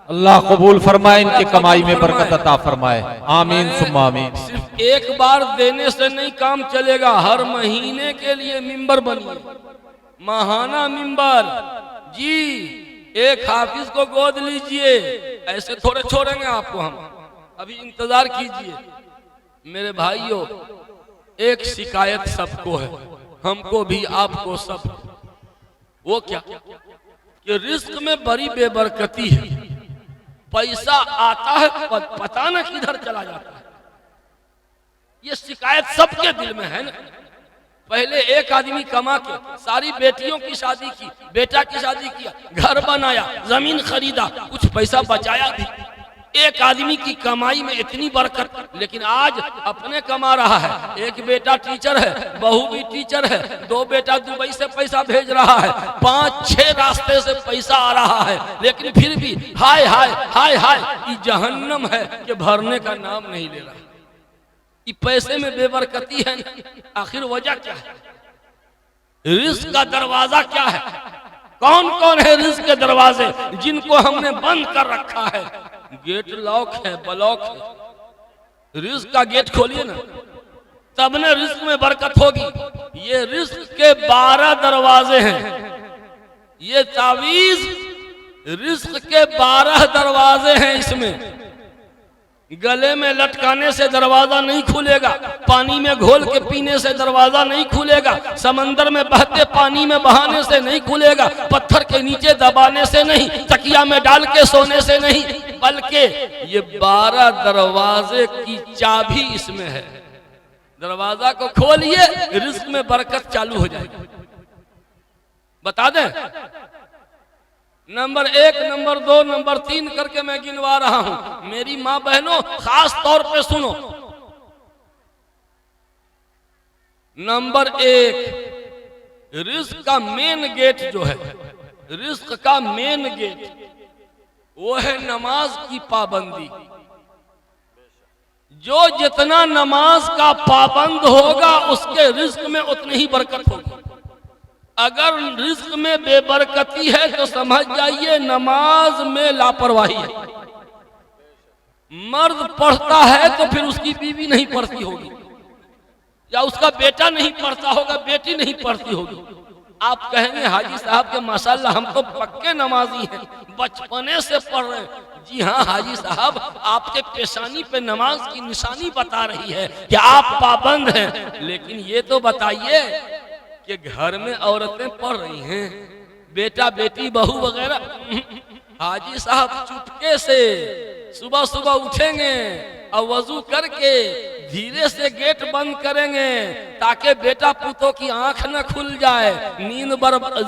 अल्लाह कबूल फरमाए, इनकी कमाई में बरकत अता फरमाए, आमीन सुम्मा आमीन। सिर्फ एक बार देने से नहीं काम चलेगा, हर महीने के लिए मिंबर बनिए, माहाना मिंबर जी। एक हाफिज को गोद लीजिए, ऐसे थोड़े छोड़ेंगे आपको हम, अभी इंतजार कीजिए। मेरे भाइयों, एक शिकायत सबको है, हमको भी आपको सब। वो क्या कि रिस्क में बड़ी बेबरकती है, पैसा आता है पता न किधर चला जाता है। ये शिकायत सबके दिल में है ना। पहले एक आदमी कमा के सारी बेटियों की शादी की, बेटा की शादी किया, घर बनाया, जमीन खरीदा, कुछ पैसा बचाया भी, एक आदमी की कमाई में इतनी बरकत, लेकिन आज अपने कमा रहा है। एक बेटा टीचर है, बहू भी टीचर है, 2 बेटा दुबई से पैसा भेज रहा है, 5-6 रास्ते से पैसा आ रहा है, लेकिन फिर भी हाय हाय हाय हाय ये जहन्नम है कि भरने का नाम नहीं ले रहा। ये पैसे में बेबरकती है। आखिर वजह क्या है? रिस्क का दरवाजा क्या है? कौन कौन है रिस्क के दरवाजे जिनको हमने बंद कर रखा है? गेट लॉक है, ब्लॉक है। रिस्क का गेट खोलिए ना, तब न रिस्क में बरकत होगी। ये रिस्क के 12 दरवाजे हैं। ये तावीज रिस्क के 12 दरवाजे हैं। इसमें गले में लटकाने से दरवाजा नहीं खुलेगा, पानी में घोल के पीने से दरवाजा नहीं खुलेगा, समंदर में बहते पानी में बहाने से नहीं खुलेगा, पत्थर के नीचे दबाने से नहीं, तकिया में डाल के सोने से नहीं, बल्कि ये 12 दरवाजे की चाबी इसमें है। दरवाजा को खोलिए, रिस्क में बरकत चालू हो जाएगी। बता दें, नंबर 1, नंबर 2, नंबर 3 करके मैं गिनवा रहा हूं। मेरी माँ बहनों खास तौर पे सुनो। नंबर 1, रिस्क का मेन गेट जो है, रिस्क का मेन गेट वो है नमाज की पाबंदी। जो जितना नमाज का पाबंद होगा उसके रिस्क में उतनी ही बरकत होगी। अगर रिस्क में बेबरकती है तो समझ जाइए नमाज में लापरवाही है। मर्द पढ़ता है तो फिर उसकी बीवी नहीं पढ़ती होगी, या उसका बेटा नहीं पढ़ता होगा, बेटी नहीं पढ़ती होगी। आप कहेंगे हाजी साहब के माशाल्लाह हम तो पक्के नमाजी हैं, बचपने से पढ़ रहे हैं। जी हाँ हाजी साहब, आपके पेशानी पे नमाज की निशानी बता रही है कि आप पाबंद हैं। लेकिन ये तो बताइए कि घर में औरतें पढ़ रही हैं, बेटा बेटी बहू वगैरह। हाजी साहब चुपके से सुबह सुबह उठेंगे और वजू करके धीरे से गेट बंद करेंगे ताकि बेटा पुतों की आंख न खुल जाए, नींद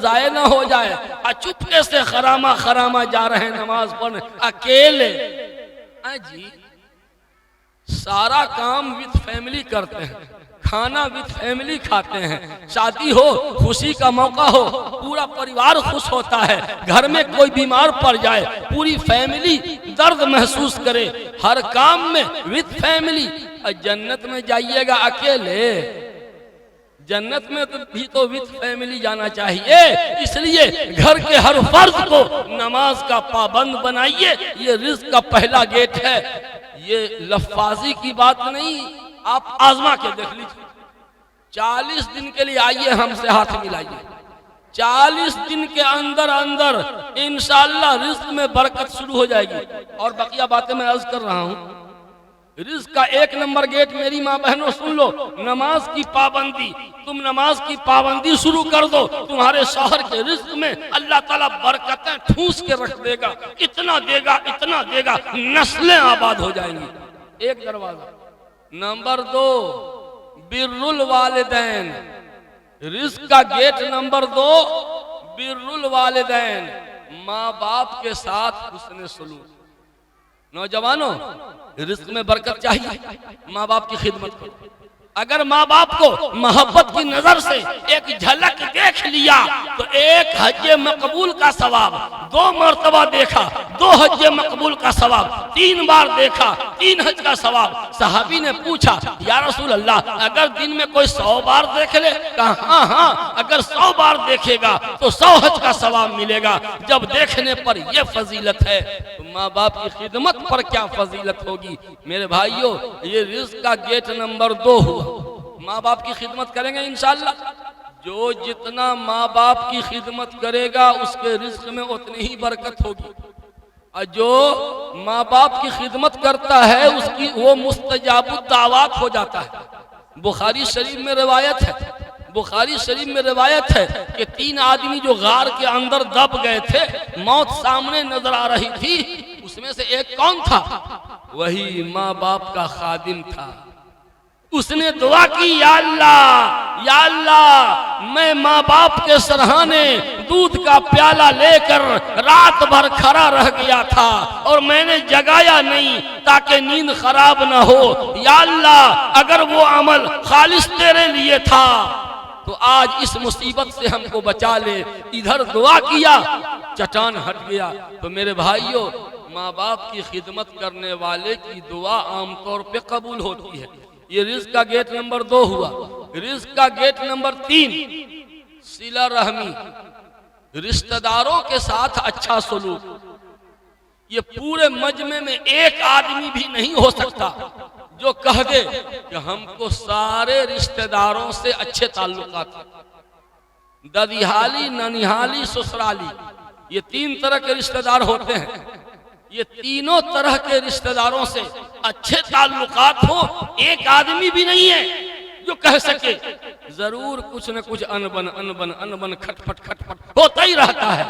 जाए न हो जाए, और चुपके से खरामा खरामा जा रहे हैं नमाज पढ़ने अकेले। जी सारा काम विद फैमिली करते हैं, खाना विद फैमिली खाते हैं, शादी हो, खुशी का मौका हो, पूरा परिवार खुश होता है। घर में कोई बीमार पड़ जाए, पूरी फैमिली दर्द महसूस करे, हर काम में विद फैमिली। जन्नत में जाइएगा अकेले, जन्नत में तो विद फैमिली जाना चाहिए। इसलिए घर के हर फर्ज को नमाज का पाबंद बनाइए। ये रिस्क का पहला गेट है। ये लफ्फाजी की बात नहीं, आप आजमा के देख लीजिए। 40 दिन के लिए आइए, हमसे हाथ मिलाइए। 40 दिन के अंदर अंदर इंशाअल्लाह रिस्क में बरकत शुरू हो जाएगी। और बकिया बातें मैं अर्ज कर रहा हूं। रिस्क का 1 नंबर गेट मेरी माँ बहनों सुन लो, नमाज की पाबंदी। तुम नमाज की पाबंदी शुरू कर दो, तुम्हारे शौहर के रिस्क में अल्लाह ताला बरकतें ठूस के रख देगा। इतना देगा, इतना देगा, नस्लें आबाद हो जाएंगी। एक दरवाजा। नंबर 2, बिर्रुल वालिदैन। रिस्क का गेट नंबर 2, बिर्रुल वालिदैन, माँ बाप के साथ हुस्न सलूक। नौजवानों, रिस्क में बरकत चाहिए, माँ बाप की खिदमत करो। अगर माँ बाप को मोहब्बत की नजर से एक झलक देख लिया तो 1 हज मकबूल का सवाब, 2 मरतबा देखा 2 हज मकबूल का सवाब, 3 बार देखा 3 हज का सवाब। सहाबी ने पूछा या रसूल अल्लाह, अगर दिन में कोई 100 बार देख ले? कहा हाँ, अगर 100 बार देखेगा तो 100 हज का सवाब मिलेगा। जब देखने पर यह फजीलत है तो माँ बाप की खिदमत पर क्या फजीलत होगी। मेरे भाइयों, ये रिस्क का गेट नंबर 2 हुआ। माँ बाप की खिदमत करेंगे इंशाअल्लाह। जो जितना माँ बाप की खिदमत करेगा उसके रिस्क में उतनी ही बरकत होगी। और जो माँ बाप की खिदमत करता है उसकी वो मुस्तजाबुद दावत हो जाता है। बुखारी शरीफ में रिवायत है, बुखारी शरीफ में रिवायत है कि 3 आदमी जो गार के अंदर दब गए थे, मौत सामने नजर आ रही थी, उसमें से एक कौन था? वही माँ बाप का खादिम था। उसने दुआ की, या अल्लाह मैं माँ बाप के सराहने दूध का प्याला लेकर रात भर खड़ा रह गया था और मैंने जगाया नहीं ताकि नींद खराब ना हो। या अल्लाह, अगर वो अमल खालिस तेरे लिए था तो आज इस मुसीबत से हमको बचा ले। इधर दुआ किया, चट्टान हट गया। तो मेरे भाइयों, माँ बाप की खिदमत करने वाले की दुआ आमतौर पे कबूल होती है। ये रिज़्क़ का गेट नंबर 2 हुआ। रिज़्क़ का गेट नंबर 3 सिला रहमी, रिश्तेदारों के साथ अच्छा सलूक। ये पूरे मजमे में एक आदमी भी नहीं हो सकता जो कह दे कि हमको सारे रिश्तेदारों से अच्छे ताल्लुकात हैं। ददिहाली, ननिहाली, ससुराली, ये 3 तरह के रिश्तेदार होते हैं। ये तीनों तरह के रिश्तेदारों से अच्छे ताल्लुकात हो, एक आदमी भी नहीं है जो कह सके। जरूर कुछ न कुछ अनबन खटपट होता ही रहता है।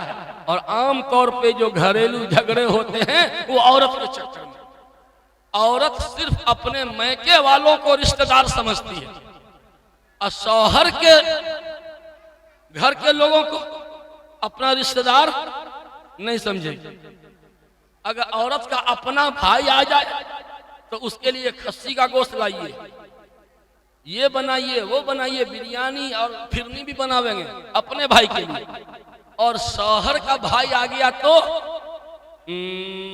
और आम तौर पे जो घरेलू झगड़े होते हैं वो औरत के चक्कर में। औरत सिर्फ अपने मैके वालों को रिश्तेदार समझती है और शौहर के घर के लोगों को अपना रिश्तेदार नहीं समझेगी। अगर औरत का अपना भाई आ जाए तो उसके लिए खस्सी का गोश्त लाइए, ये बनाइए, वो बनाइए, बिरयानी और फिरनी भी बनावेंगे अपने भाई के लिए। और शौहर का भाई आ गया तो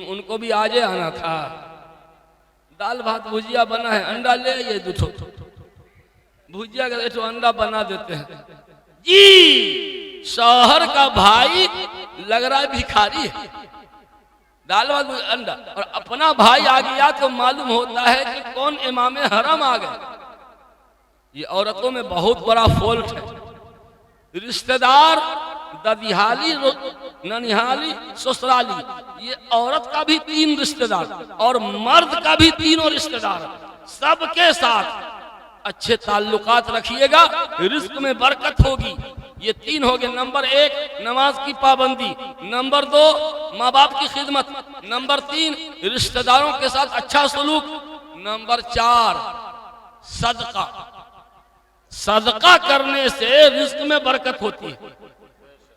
उनको भी आजे आना था। दाल भात भुजिया बना है, अंडा ले आइए, दूठो भुजिया का तो अंडा बना देते हैं जी। शौहर का भाई लग रहा है भिखारी है, दाल भात अंडा। और अपना भाई आ गया तो मालूम होता है कि कौन इमामे हरम आ गए। ये औरतों में बहुत बड़ा फॉल्ट है। रिश्तेदार ददिहाली, ननिहाली, ससुराली, ये औरत का भी 3 रिश्तेदार और मर्द का भी 3 रिश्तेदार। सबके साथ अच्छे ताल्लुकात रखिएगा, रिज़्क़ में बरकत होगी। ये 3 हो गए। नंबर 1 नमाज की पाबंदी, नंबर 2 माँ बाप की खिदमत, नंबर 3 रिश्तेदारों के साथ अच्छा सलूक, नंबर 4 सदका। सदका करने से रिज़्क़ में बरकत होती है।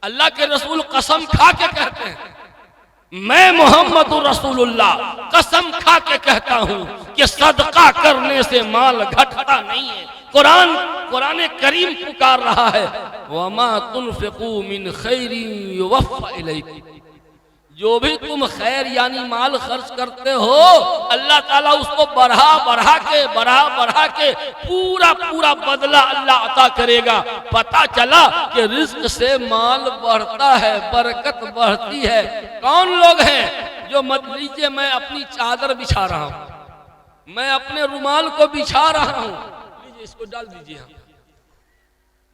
अल्लाह के रसूल कसम खा के कहते हैं, मैं मोहम्मद रसूलुल्लाह कसम खा के कहता हूं कि सदका करने से माल घटता नहीं है। कुरान करीम पुकार रहा है, वमा तुनफिकू मिन खैरिन युवफ़्फ़ा इलैकुम। जो भी तुम खैर यानी माल खर्च करते हो, अल्लाह ताला उसको बढ़ा के पूरा बदला अल्लाह अता करेगा। पता चला कि रिज़्क़ से माल बढ़ता है, बरकत बढ़ती है। कौन लोग हैं जो मत लीजिए, मैं अपनी चादर बिछा रहा हूं, मैं अपने रुमाल को बिछा रहा हूं, लीजिए इसको डाल दीजिए।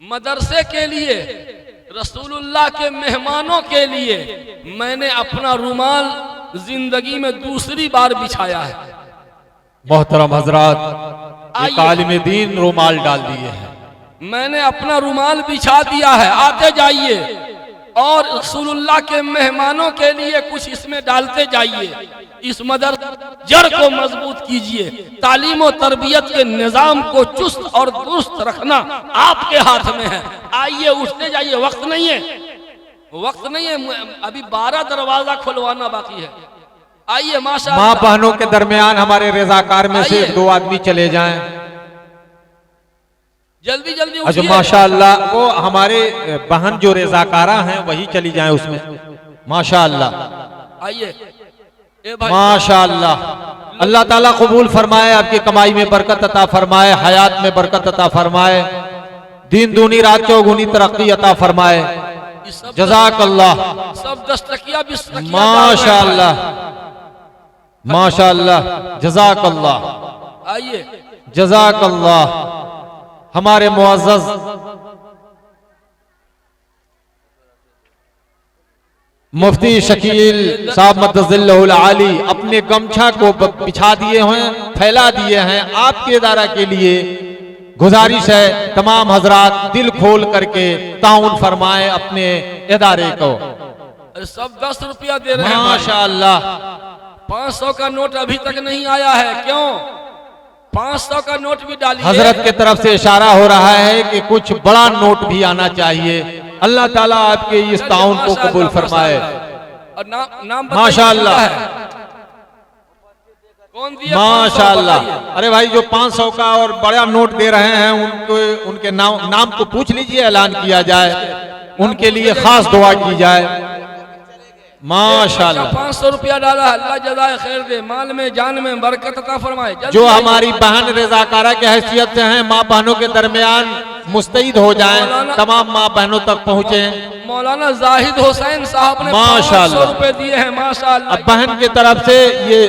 मदरसे के लिए, रसूलुल्लाह के मेहमानों के लिए मैंने अपना रुमाल जिंदगी में दूसरी बार बिछाया है। मोहतरम हजरात, एक आलिम दीन रुमाल डाल दिए हैं। मैंने अपना रुमाल बिछा दिया है, आते जाइए और रसूलुल्लाह के मेहमानों के लिए कुछ इसमें डालते जाइए। इस मदरसा जड़ को मजबूत कीजिए। तालीम और तरबियत के निजाम को चुस्त और दुरुस्त रखना आपके हाथ में है। आइए, उठते जाइए, वक्त नहीं है, अभी 12 दरवाजा खुलवाना बाकी है। आइए, माशाअल्लाह। माँ बहनों के दरमियान हमारे रज़ाकार में से 2 आदमी चले जाएं, जल्दी अच्छा माशाअल्लाह। वो हमारे बहन जो रज़ाकारा हैं वही चली जाएं उसमें, माशाअल्लाह। आइए माशाअल्लाह। अल्लाह ताला कबूल फरमाए, आपकी कमाई में बरकत अता फरमाए, हयात में बरकत अता फरमाए, दिन दूनी रात चौगुनी तरक्की अता फरमाए। जज़ाकल्लाह। सब 10 टकिया 20 टकिया माशाअल्लाह, माशाअल्लाह, जज़ाकल्लाह। आइए, जज़ाकल्लाह। हमारे मुअज़्ज़ज़ मुफ्ती शकील साहब मद्दज़िल्लहुल आली अपने गमछा को बिछा दिए हैं, फैला दिए हैं। आपके इदारा के लिए गुजारिश है, तमाम हजरात दिल खोल करके ताउन फरमाए अपने इदारे को। सब 10 रुपया दे रहे हैं माशाअल्लाह। 500 का नोट अभी तक नहीं आया है, क्यों? 500 का नोट भी डालिए। हजरत के तरफ से इशारा हो रहा है कि कुछ बड़ा नोट भी आना चाहिए, अल्लाह ताला आपके इस ताउन को कबूल फरमाए। और नाम माशाअल्लाह, कौन दिया? माशाअल्लाह। अरे भाई जो 500 का और बड़ा नोट दे रहे हैं उनके नाम को पूछ लीजिए, ऐलान किया जाए, उनके लिए खास दुआ की जाए। माशाअल्लाह। 500 रुपया डाला, अल्लाह जज़ाए खैर दे, माल में जान में बरकत अता फरमाए। जो हमारी बहन रज़ाकारा के हैसियत से हैं, माँ बहनों के दरमियान मुस्तैद हो जाएं, तमाम माँ बहनों तक पहुँचे। मौलाना जाहिद हुसैन साहब ने माशाअल्लाह 500 रुपए दिए हैं। माशाअल्लाह। अब बहन की तरफ से ये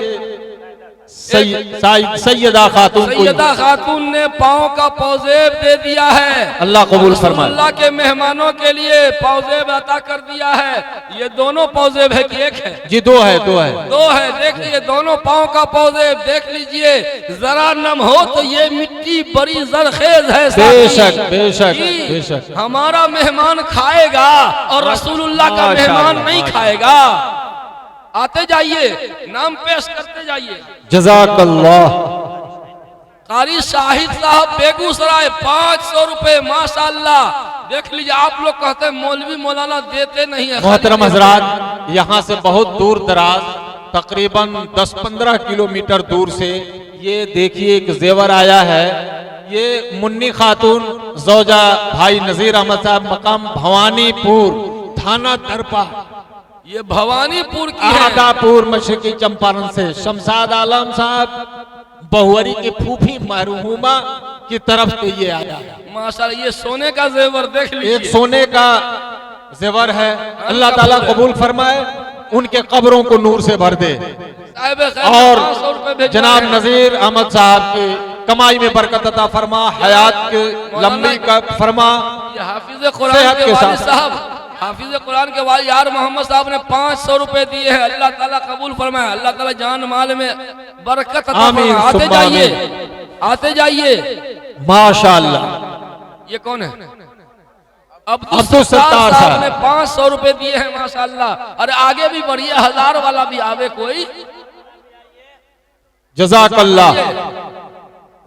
सैयदा खातून ने पाँव का पौजेब दे दिया है। अल्लाह कबूल फरमाए। अल्लाह के मेहमानों के लिए पौजेब अता कर दिया है। ये दोनों पौजेब है कि एक है? जी दो है, दो है, दो है। देख लीजिए दोनों पाँव का पौजेब देख लीजिए, जरा नम हो तो ये मिट्टी बड़ी जरखेज है। बेशक बेशक बेशक हमारा मेहमान खाएगा और रसूलुल्लाह का मेहमान नहीं खाएगा। आते जाइए, नाम पेश करते जाइए। जज़ाकल्लाह। कारी शाहिद साहब बेगूसराय 500 रुपए। माशाअल्लाह। देख लीजिए, आप लोग कहते हैं मौलवी मौलाना देते नहीं है। मोहतरम हजरात, यहाँ से बहुत दूर दराज तकरीबन 10-15 किलोमीटर दूर से ये देखिए एक जेवर आया है। ये मुन्नी खातून ज़ौजा भाई नजीर अहमद साहब, मकाम भवानीपुर, थाना दरपा, ये भवानीपुर की आदापुर मशरकी चंपारण से शमशाद आलम साहब बहुअरी की फूफी मरहुमा की तरफ से ये आया है। माशाअल्लाह। ये सोने का जेवर देख लीजिए, एक सोने का जेवर है। अल्लाह ताला कबूल फरमाए, उनके कब्रों को नूर से भर दे। और जनाब नजीर अहमद साहब की कमाई में बरकत अता फरमा, हयात के लंबी का फरमा, हाफिज कुरान के वालिद साहब, हाफिज कुरान के वालिद यार मोहम्मद साहब ने 500 रुपए दिए हैं। अल्लाह ताला कबूल फरमाए, अल्लाह ताला जान माल में बरकत अता फरमाए। आते जाइए, आते जाइए। माशाअल्लाह। ये कौन है? अब्दुल सत्तार साहब ने 500 रुपए दिए हैं। माशाअल्लाह। अरे आगे भी बढ़िए, 1000 वाला भी आवे कोई। जज़ाकल्लाह।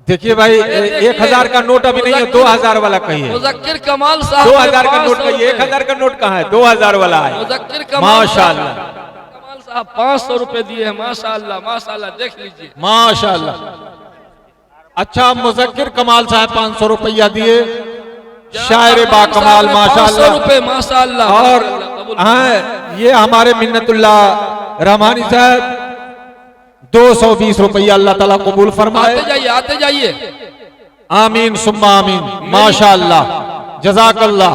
देखिए भाई 1000 का नोट अभी नहीं है, 2000 वाला कहिए। मुज़क्किर कमाल साहब 2000 का नोट कहिए, 1000 का नोट कहाँ है? 2000 वाला है। मुज़क्किर कमाल माशाअल्लाह। कमाल साहब 500 रुपए दिए हैं। माशाअल्लाह माशाअल्लाह। देख लीजिए माशाअल्लाह। अच्छा, मुज़क्किर कमाल साहब 500 रुपया दिए। शायर बा कमाल माशाअल्लाह रुपए। माशाअल्लाह। और हाँ, ये हमारे मिन्नतुल्लाह रहमानी साहब 220 रुपया। अल्लाह ताला कबूल फरमाए। आते जाइए, आते जाइए। आमीन सुम्मा आमीन। माशाअल्लाह। जज़ाकल्लाह।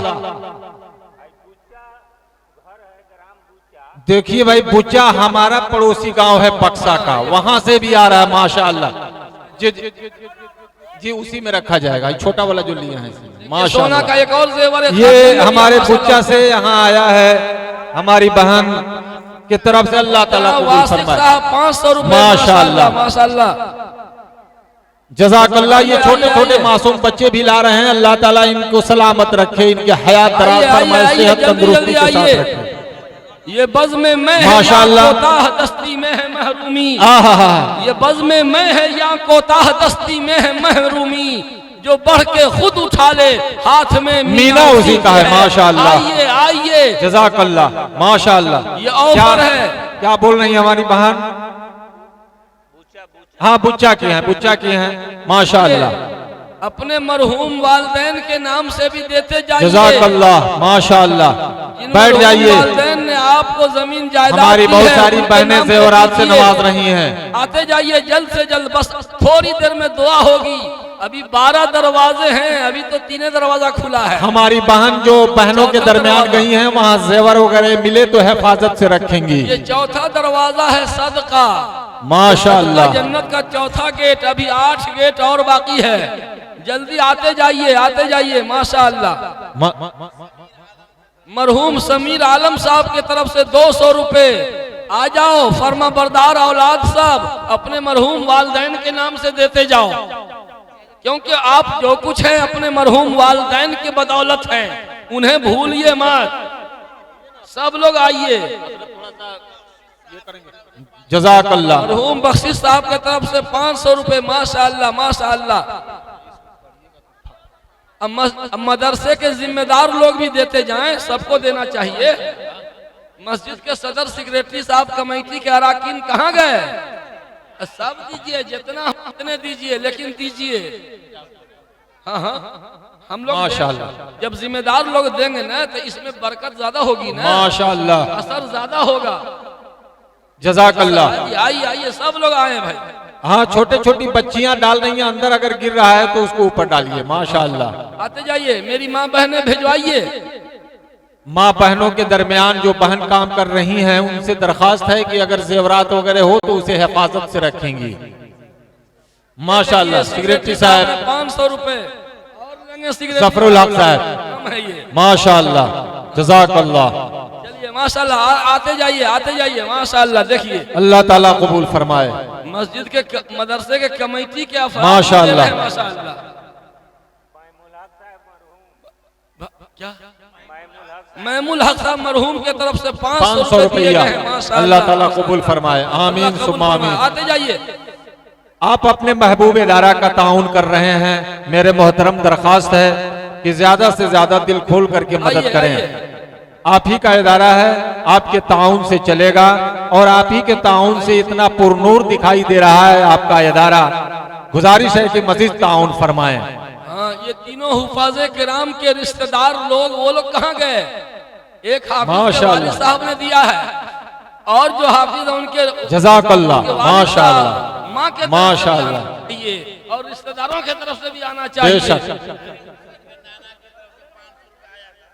देखिए भाई, बुच्चा हमारा पड़ोसी गांव है बक्सा का, वहां से भी आ रहा है। माशाअल्लाह। जी उसी में रखा जाएगा, छोटा वाला जो लिए हैं। माशाअल्लाह। सोना का एक और जेवर है। ये हमारे बुच्चा से यहाँ आया है, हमारी बहन की तरफ से। अल्लाह ताला कबूल फरमाए। 500 रुपए। माशाअल्लाह माशाअल्लाह। जज़ाकल्लाह। ये छोटे छोटे मासूम बच्चे भी ला रहे हैं। अल्लाह ताला इनको सलामत रखे, इनके हयात दराज फरमाए, सेहत तंदुरुस्ती के साथ रखे। ये बज़ में मैं माशाअल्लाह। कोताह दस्ती में है महरूमी। ये बज़ में मैं है या कोताह दस्ती में है महरूमी। जो बढ़ के खुद उठा ले हाथ में मीना उसी का है। माशाअल्लाह। आइए आइए। जज़ाकल्लाह। माशाअल्लाह। ये ऑफर है। क्या बोल रही है हमारी बहन? हाँ बुच्चा की हैं, बुच्चा की हैं। माशाअल्लाह। अपने मरहूम वालिदैन के नाम से भी देते जाइए। जज़ाकल्लाह। माशाअल्लाह। बैठ जाइए। वालिदैन ने आपको जमीन जायदाद हमारी बहुत दी है, सारी उनके बहनें नाम ज़ेवरात से दीजिए। नवाज रही हैं। आते जाइए जल्द से जल्द, बस थोड़ी देर में दुआ होगी। अभी 12 दरवाजे हैं, अभी तो 3 दरवाजा खुला है। हमारी बहन जो बहनों के दरमियान गई हैं, वहाँ जेवर वगैरह मिले तो हिफाजत से रखेंगी। ये चौथा दरवाजा है सदका। माशाअल्लाह। जन्नत का चौथा गेट, अभी 8 गेट और बाकी है। जल्दी आते जाइए, आते जाइए। माशाअल्लाह। मरहूम समीर आलम साहब की तरफ से 200 रुपए। आ जाओ फर्मा बरदार औलाद साहब, अपने मरहूम वालिदैन के नाम से देते जाओ, क्योंकि आप जो कुछ हैं अपने मरहूम वालिदैन की बदौलत हैं, उन्हें भूलिए मत। सब लोग आइए। जज़ाकल्लाह। मरहूम बख्शिश साहब की तरफ से 500 रुपए। माशाअल्लाह माशाअल्लाह। अब मदरसे के जिम्मेदार लोग भी देते जाएं, सबको देना चाहिए। मस्जिद के सदर सेक्रेटरी साहब, कमेटी के अराकीन कहाँ गए? सब दीजिए, जितना उतने दीजिए, लेकिन दीजिए। हाँ हाँ, हम लोग माशाअल्लाह, जब जिम्मेदार लोग देंगे ना तो इसमें बरकत ज्यादा होगी ना, माशाअल्लाह, असर ज्यादा होगा। जज़ाकल्लाह। आइए आइए, सब लोग आए भाई। हाँ, छोटे छोटी बच्चियां डाल रही हैं अंदर, अगर गिर रहा है तो उसको ऊपर डालिए। माशाअल्लाह। आते जाइए, मेरी माँ बहनें भिजवाइए। माँ बहनों के दरमियान जो बहन काम कर रही हैं उनसे दरखास्त है कि अगर जेवरात वगैरह हो तो उसे हिफाजत से रखेंगी। माशाअल्लाह। सेक्रेटरी साहब 500 रुपए और लेंगे। सेक्रेटरी जफरुल हक साहब, कम है ये। माशाअल्लाह, जज़ाकल्लाह। चलिए माशाअल्लाह, आते जाइए माशाअल्लाह। देखिए, अल्लाह ताला कबूल फरमाए। मस्जिद के मदरसे के कमेटी के अफराद माशाअल्लाह। माशाअल्लाह। क्या मैमुल हक साहब मरहूम के तरफ से 500 रुपया। अल्लाह ताला कबूल फरमाए। आमीन सुम्मा आमीन। आते जाइए। आप अपने महबूब इदारा का ताउन कर रहे हैं, मेरे मोहतरम दरखास्त है कि ज्यादा से ज्यादा दिल खोल करके मदद करें। आप ही का इदारा है, आपके ताउन से चलेगा और आप ही के ताउन से इतना पुरनूर दिखाई दे रहा है आपका इदारा। गुजारिश है कि मजीद ताउन फरमाएं। हाँ, ये तीनों हुफाजे किराम के रिश्तेदार लोग, वो लोग कहाँ गए? एक हाफिज के वालिद साहब ने दिया है और जो हाफिज उनके जज़ाकल्लाह, माशाअल्लाह, माँ के माशाअल्लाह, ये और रिश्तेदारों की तरफ से भी आना चाहिए। बेशक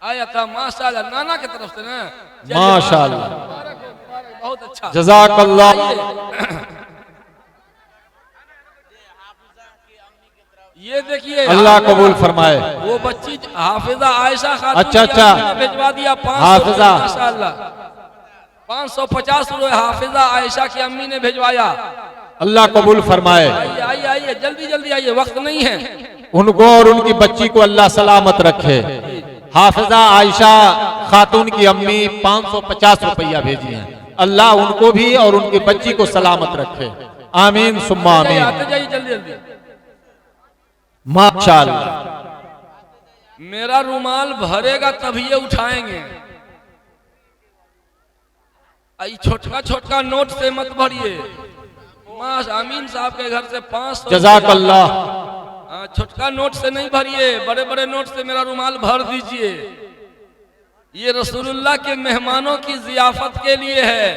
आया था माशाअल्लाह, नाना की तरफ से ना, माशाअल्लाह, बहुत अच्छा, जज़ाकल्लाह। ये देखिए, अल्लाह कबूल फरमाए। वो बच्ची हाफिजा आयशा खातून अच्छा भिजवा दिया 500 हाफिजा, माशाअल्लाह 550 रुपए हाफिजा आयशा की अम्मी ने भिजवाया। अल्लाह कबूल फरमाए। आइए जल्दी आइए, वक्त नहीं है। उनको और उनकी बच्ची को अल्लाह सलामत रखे। हाफिजा आयशा खातून की अम्मी 550 रुपया भेजी हैं। अल्लाह उनको भी और उनकी बच्ची को सलामत रखे। आमीन सुम्मा आमीन। आते जाइए जल्दी। माशाअल्लाह। मेरा रुमाल भरेगा तभी ये उठाएंगे। छोटका नोट से मत भरिए। अमीन साहब के घर से 500 जज़ाकल्लाह। छोटका नोट से नहीं भरिए, बड़े बड़े नोट से मेरा रुमाल भर दीजिए। ये रसूलुल्लाह के मेहमानों की जियाफत के लिए है।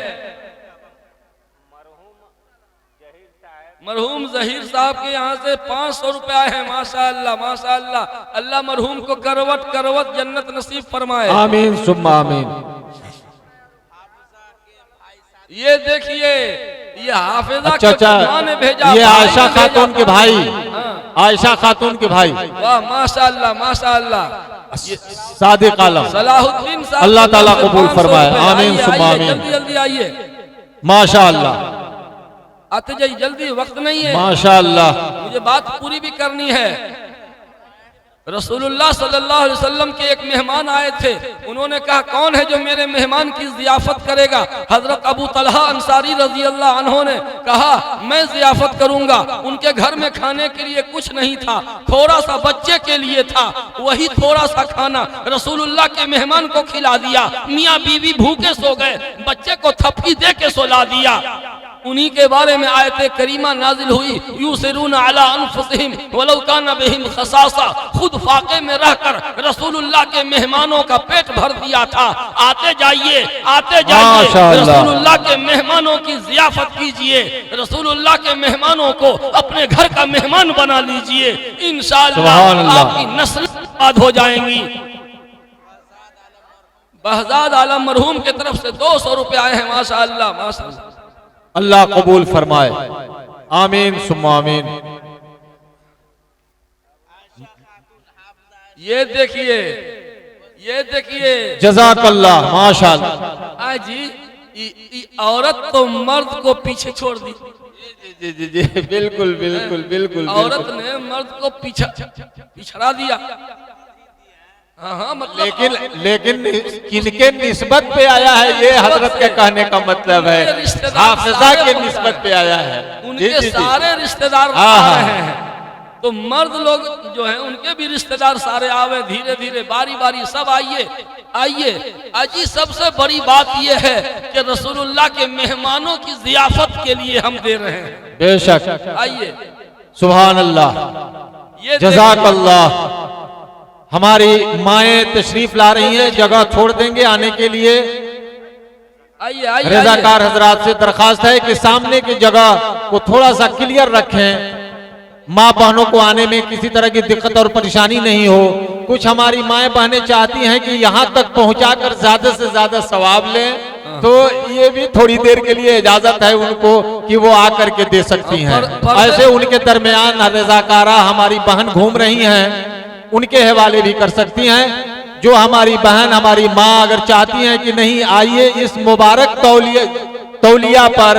मरहूम जहीर साहब के यहाँ से 500 रुपए आए हैं। माशाअल्लाह माशाअल्लाह। अल्लाह मरहूम को करवट जन्नत नसीब फरमाए। आमीन सुम्मा आमीन। ये देखिए, ये हाफिजा अच्छा, ने भेजा। ये आयशा खातून के भाई, आयशा खातून के भाई। वाह माशाअल्लाह माशाअल्लाह। सादिक आलम सलाहुद्दीन साहब, अल्लाह ताला कबूल फरमाए। आमीन सुम्मा आमीन। जल्दी आइए। माशाअल्लाह। आते जाइए जल्दी, वक्त नहीं है। माशाअल्लाह। मुझे बात पूरी भी करनी है। रसूलुल्लाह सल्लल्लाहु अलैहि वसल्लम के एक मेहमान आए थे। उन्होंने कहा, कौन है जो मेरे मेहमान की जियाफत करेगा? हजरत अबू तलहा अंसारी रजी अल्लाह अन्हो ने कहा, मैं जियाफत करूंगा। उनके घर में खाने के लिए कुछ नहीं था, थोड़ा सा बच्चे के लिए था। वही थोड़ा सा खाना रसूलुल्लाह के मेहमान को खिला दिया। मियाँ बीवी भूखे सो गए, बच्चे को थपकी दे के सुला दिया। उन्हीं के बारे में आयत करीमा नाजिल हुई, यूसिरून अला अनफुसिहिम वलौ काना बिहिम खसासा। खुद फाके में रहकर रसूलुल्लाह के मेहमानों का पेट भर दिया था। आते जाइए रसूलुल्लाह के मेहमानों की जियाफत कीजिए। रसूलुल्लाह के मेहमानों को अपने घर का मेहमान बना लीजिए। इंशाअल्लाह आपकी नस्ल आबाद हो जाएंगी। बहजाद आलम मरहूम की तरफ से 200 रुपए आए हैं। माशाअल्लाह माशाअल्लाह। अल्लाह कबूल फरमाए। आमीन सुम्मा आमीन। ये देखिए जज़ाकल्लाह माशाअल्लाह। जी औरत तो मर्द को पीछे छोड़ दी। जी बिल्कुल बिल्कुल बिल्कुल। औरत ने मर्द को पिछड़ा दिया। हाँ, मतलब लेकिन किनके निस्बत पे आया है ये हजरत के कहने का मतलब है, हाफिजा के निस्बत पे आया है। उनके सारे रिश्तेदार आ रहे हैं। तो मर्द लोग जो हैं उनके भी रिश्तेदार सारे आवे, धीरे धीरे बारी बारी सब आइए आइए। अजी सबसे बड़ी बात यह है कि रसूलुल्लाह के मेहमानों की जियाफत के लिए हम दे रहे हैं। बेशक, आइए, सुभान अल्लाह, ये जज़ाकल्लाह। हमारी माएँ तशरीफ ला रही हैं, जगह छोड़ देंगे आने के लिए। आइए आइए, रज़ाकार हजरात से दरखास्त है कि सामने की जगह को थोड़ा सा क्लियर रखें, माँ बहनों को आने में किसी तरह की दिक्कत और परेशानी नहीं हो। कुछ हमारी माएँ बहनें चाहती हैं कि यहाँ तक पहुँचाकर ज्यादा से ज्यादा सवाब लें, तो ये भी थोड़ी देर के लिए इजाजत है उनको कि वो आकर के दे सकती हैं। ऐसे उनके दरमियान रज़ाकारा हमारी बहन घूम रही हैं, उनके हवाले भी कर सकती हैं। जो हमारी बहन हमारी माँ अगर चाहती हैं कि नहीं आइए इस मुबारक तौलिया पर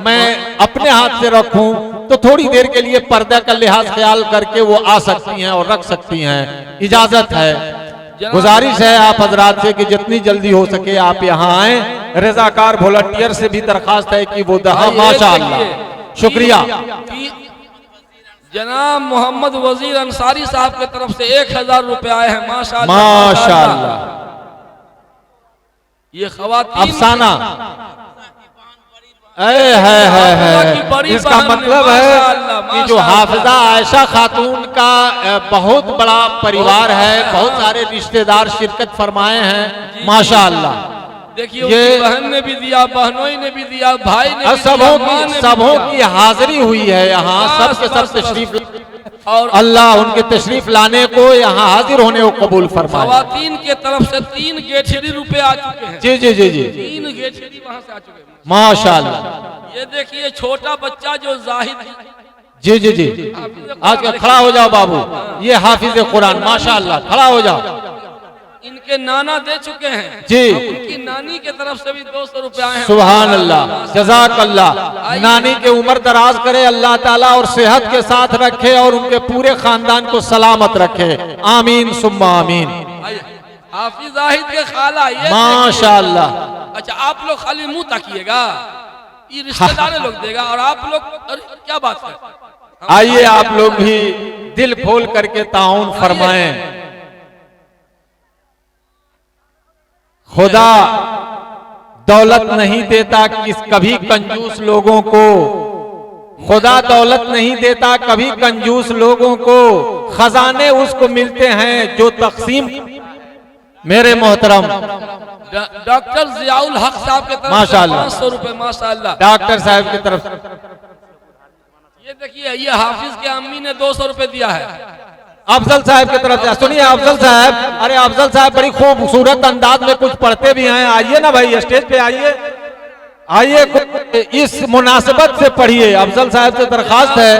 मैं अपने हाथ से रखूं, तो थोड़ी देर के लिए पर्दा का लिहाज ख्याल करके वो आ सकती हैं और रख सकती हैं, इजाजत है। गुजारिश है आप हजरात से कि जितनी जल्दी हो सके आप यहाँ आए। रज़ाकार वॉलंटियर से भी दरखास्त है कि वो माशाअल्लाह, शुक्रिया। जनाब मोहम्मद वजीर अंसारी साहब की तरफ से 1000 रुपए आए हैं। माशाअल्लाह माशाअल्लाह। ये खवातीन अफसाना है। इसका मतलब है कि जो हाफिजा आयशा खातून का बहुत बड़ा परिवार है, बहुत सारे रिश्तेदार शिरकत फरमाए हैं। माशाअल्लाह। देखिए ये बहन ने भी दिया, बहनों ने भी दिया, भाई ने भी दिया, सबों की हाजिरी हुई है यहाँ, सबके सब तशरीफ और अल्लाह उनके तशरीफ लाने को, यहाँ हाजिर होने को कबूल फरमाए। खवातीन के तरफ से 3 गेठरी रुपए आ चुके हैं। जी जी जी जी, 3 गेठरी वहाँ से आ चुके हैं। माशाअल्लाह। ये देखिए छोटा बच्चा जो जाहिद, जी जी जी, आज खड़ा हो जाओ बाबू, ये हाफिज कुरान, माशाअल्लाह, खड़ा हो जाओ। इनके नाना दे चुके हैं जी, इनकी नानी के तरफ से भी 200 रुपए आए हैं। सुभान अल्लाह, जज़ाकल्लाह। नानी के उम्र दराज करे अल्लाह ताला और सेहत के साथ रखे और उनके पूरे खानदान को सलामत रखे, आमीन सुम्मा आमीन। हाफिज जाहिद के खाला ये माशाअल्लाह। अच्छा आप लोग खाली मुंह ताकिएगा, ये रिश्तेदार लोग देगा और आप लोग, अरे क्या बात है। आइए आप लोग भी दिल खोल करके ताउन फरमाएं। खुदा दौलत नहीं देता कभी कंजूस लोगों को, खुदा दौलत नहीं देता कभी कंजूस लोगों को, खजाने उसको मिलते हैं जो तकसीम। मेरे मोहतरम डॉक्टर जियाउल हक साहब के तरफ से 500 रुपए, माशाअल्लाह। डॉक्टर साहब की तरफ ये देखिए, ये हाफिज के अम्मी ने 200 रुपए दिया है। अफजल साहब की तरफ से सुनिए, अफजल साहब, अरे अफजल साहब बड़ी खूबसूरत अंदाज में कुछ पढ़ते भी हैं, आइए ना भाई स्टेज पे आइए, आइए इस मुनासिबत से पढ़िए। अफजल साहब से दरखास्त है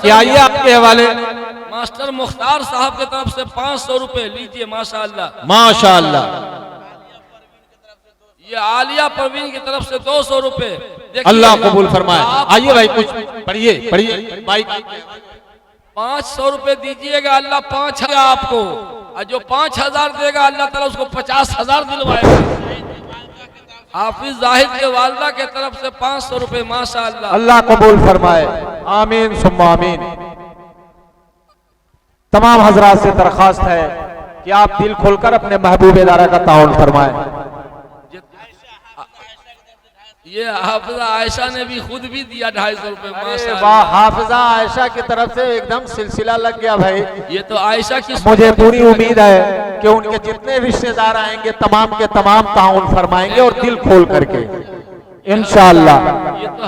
कि आइए आपके हवाले। मास्टर मुख्तार साहब की तरफ से 500 रुपए लीजिए, माशाअल्लाह माशाअल्लाह। ये आलिया परवीन की तरफ से 200 रुपए, अल्लाह कबूल फरमाए। आइए भाई कुछ पढ़िए पढ़िए भाई। 500 रुपए दीजिएगा, अल्लाह 5000 आपको, और जो 5000 देगा अल्लाह ताला उसको 50,000 दिलवाएगा। हाफिज जाहिद के वालदा के तरफ से 500 रुपए, माशाअल्लाह, अल्लाह कबूल फरमाए, आमीन सुम्मा आमीन। तमाम हजरात से दरखास्त है कि आप दिल खोलकर अपने महबूब इदारा का ताउन फरमाएं। ये हाफिजा आयशा ने भी खुद भी दिया 250 रुपए, माशाअल्लाह। वाह, हाफिजा आयशा की तरफ से एकदम सिलसिला लग गया भाई। ये तो आयशा की, मुझे पूरी उम्मीद है कि उनके जितने रिश्तेदार आएंगे तमाम के तमाम ताउन फरमाएंगे और दिल खोल करके इंशाअल्लाह। ये तो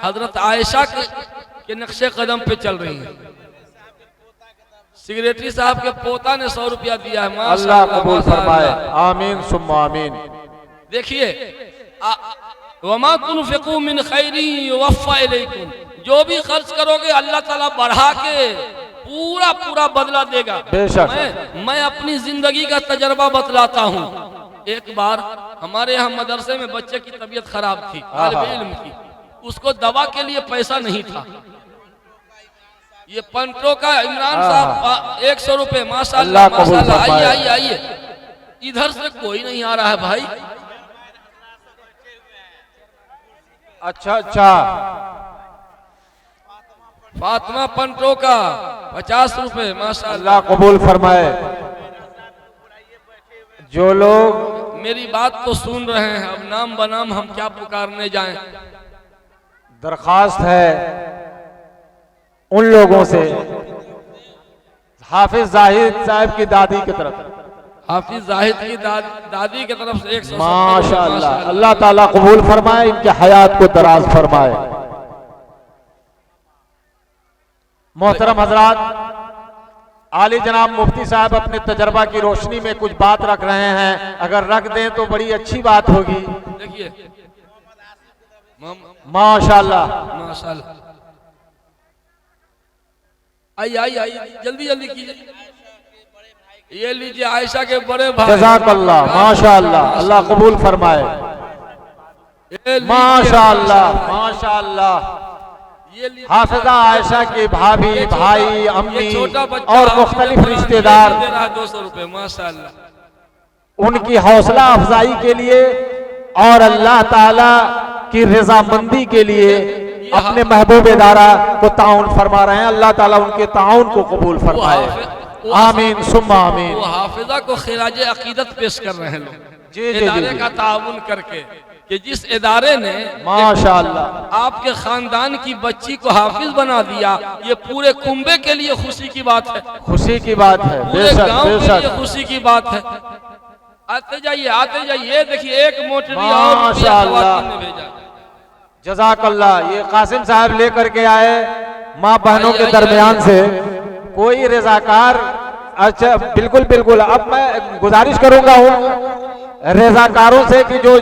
हजरत आयशा के नक्शे कदम पे चल रही है। सेक्रेटरी साहब के पोता ने 100 रुपया दिया है, अल्लाह कबूल फरमाए, आमीन सुम्मा आमीन। देखिए, वमा तुनफिकू मिन खैरी युवफ़्फ़ा इलैकुम, जो भी खर्च करोगे अल्लाह ताला बढ़ा के पूरा पूरा बदला देगा। मैं अपनी जिंदगी का तजर्बा बतलाता हूँ। एक बार हमारे यहाँ मदरसे में बच्चे की तबीयत खराब थी, तालिब इल्म की, उसको दवा के लिए पैसा नहीं था। ये पंटो का इमरान साहब 100 रुपए, माशाअल्लाह माशाअल्लाह। आइए आइए आइए, इधर से कोई नहीं आ रहा है भाई। अच्छा अच्छा, फातिमा पंटो का 50 रुपए माशाल्लाह। अल्लाह कबूल फरमाए। जो लोग मेरी बात तो सुन रहे हैं, अब नाम बनाम हम क्या पुकारने जाएं। दरखास्त है उन लोगों से, हाफिज जाहिद साहब की दादी की तरफ, हाफिज जाहिद की दादी की तरफ से 170 माशाअल्लाह, अल्लाह ताला कबूल फरमाए, इनके हयात को दराज फरमाए। मोहतरम हजरात, आली जनाब मुफ्ती साहब अपने तजर्बा की रोशनी में कुछ बात रख रहे हैं, अगर रख दें तो बड़ी अच्छी बात होगी। देखिए माशाअल्लाह माशाअल्लाह, आइए आइए आइए, जल्दी जल्दी कीजिए। ये लीजिए आयशा के बड़े भाई, जज़ाकल्लाह, माशाअल्लाह, अल्लाह कबूल फरमाए। माशाअल्लाह माशाअल्लाह, हाफिजा आयशा की भाभी, भाई, अम्मी और मुख्तलिफ रिश्तेदार 200 रुपए माशाअल्लाह, उनकी हौसला अफजाई के लिए और अल्लाह ताला की रजामंदी के लिए अपने महबूब इदारा को ताउन फरमा रहे हैं। अल्लाह ताला उनके ताउन को कबूल फरमाए, आमीन सुम्मा आमीन। वो हाफिजा को खिराज अकीदत पेश कर रहे हैं लोग, जी जी इदारे जी, का ताउन करके, कि जिस इदारे ने माशाअल्लाह आपके खानदान की बच्ची को हाफिज बना दिया, ये पूरे कुंबे के लिए खुशी की बात है, खुशी की बात है, पूरे बेशक गांव के लिए बेशक। खुशी की बात है। आते जाइए आते जाइए, देखिए एक मोटरी और माशाअल्लाह, खवातीन ने भेजा। जज़ाकल्लाह। ये कासिम साहब लेकर के आए माँ बहनों के दरमियान से कोई रजाकार। अच्छा बिल्कुल बिल्कुल, अब मैं गुजारिश करूंगा उन रजाकारों से कि जो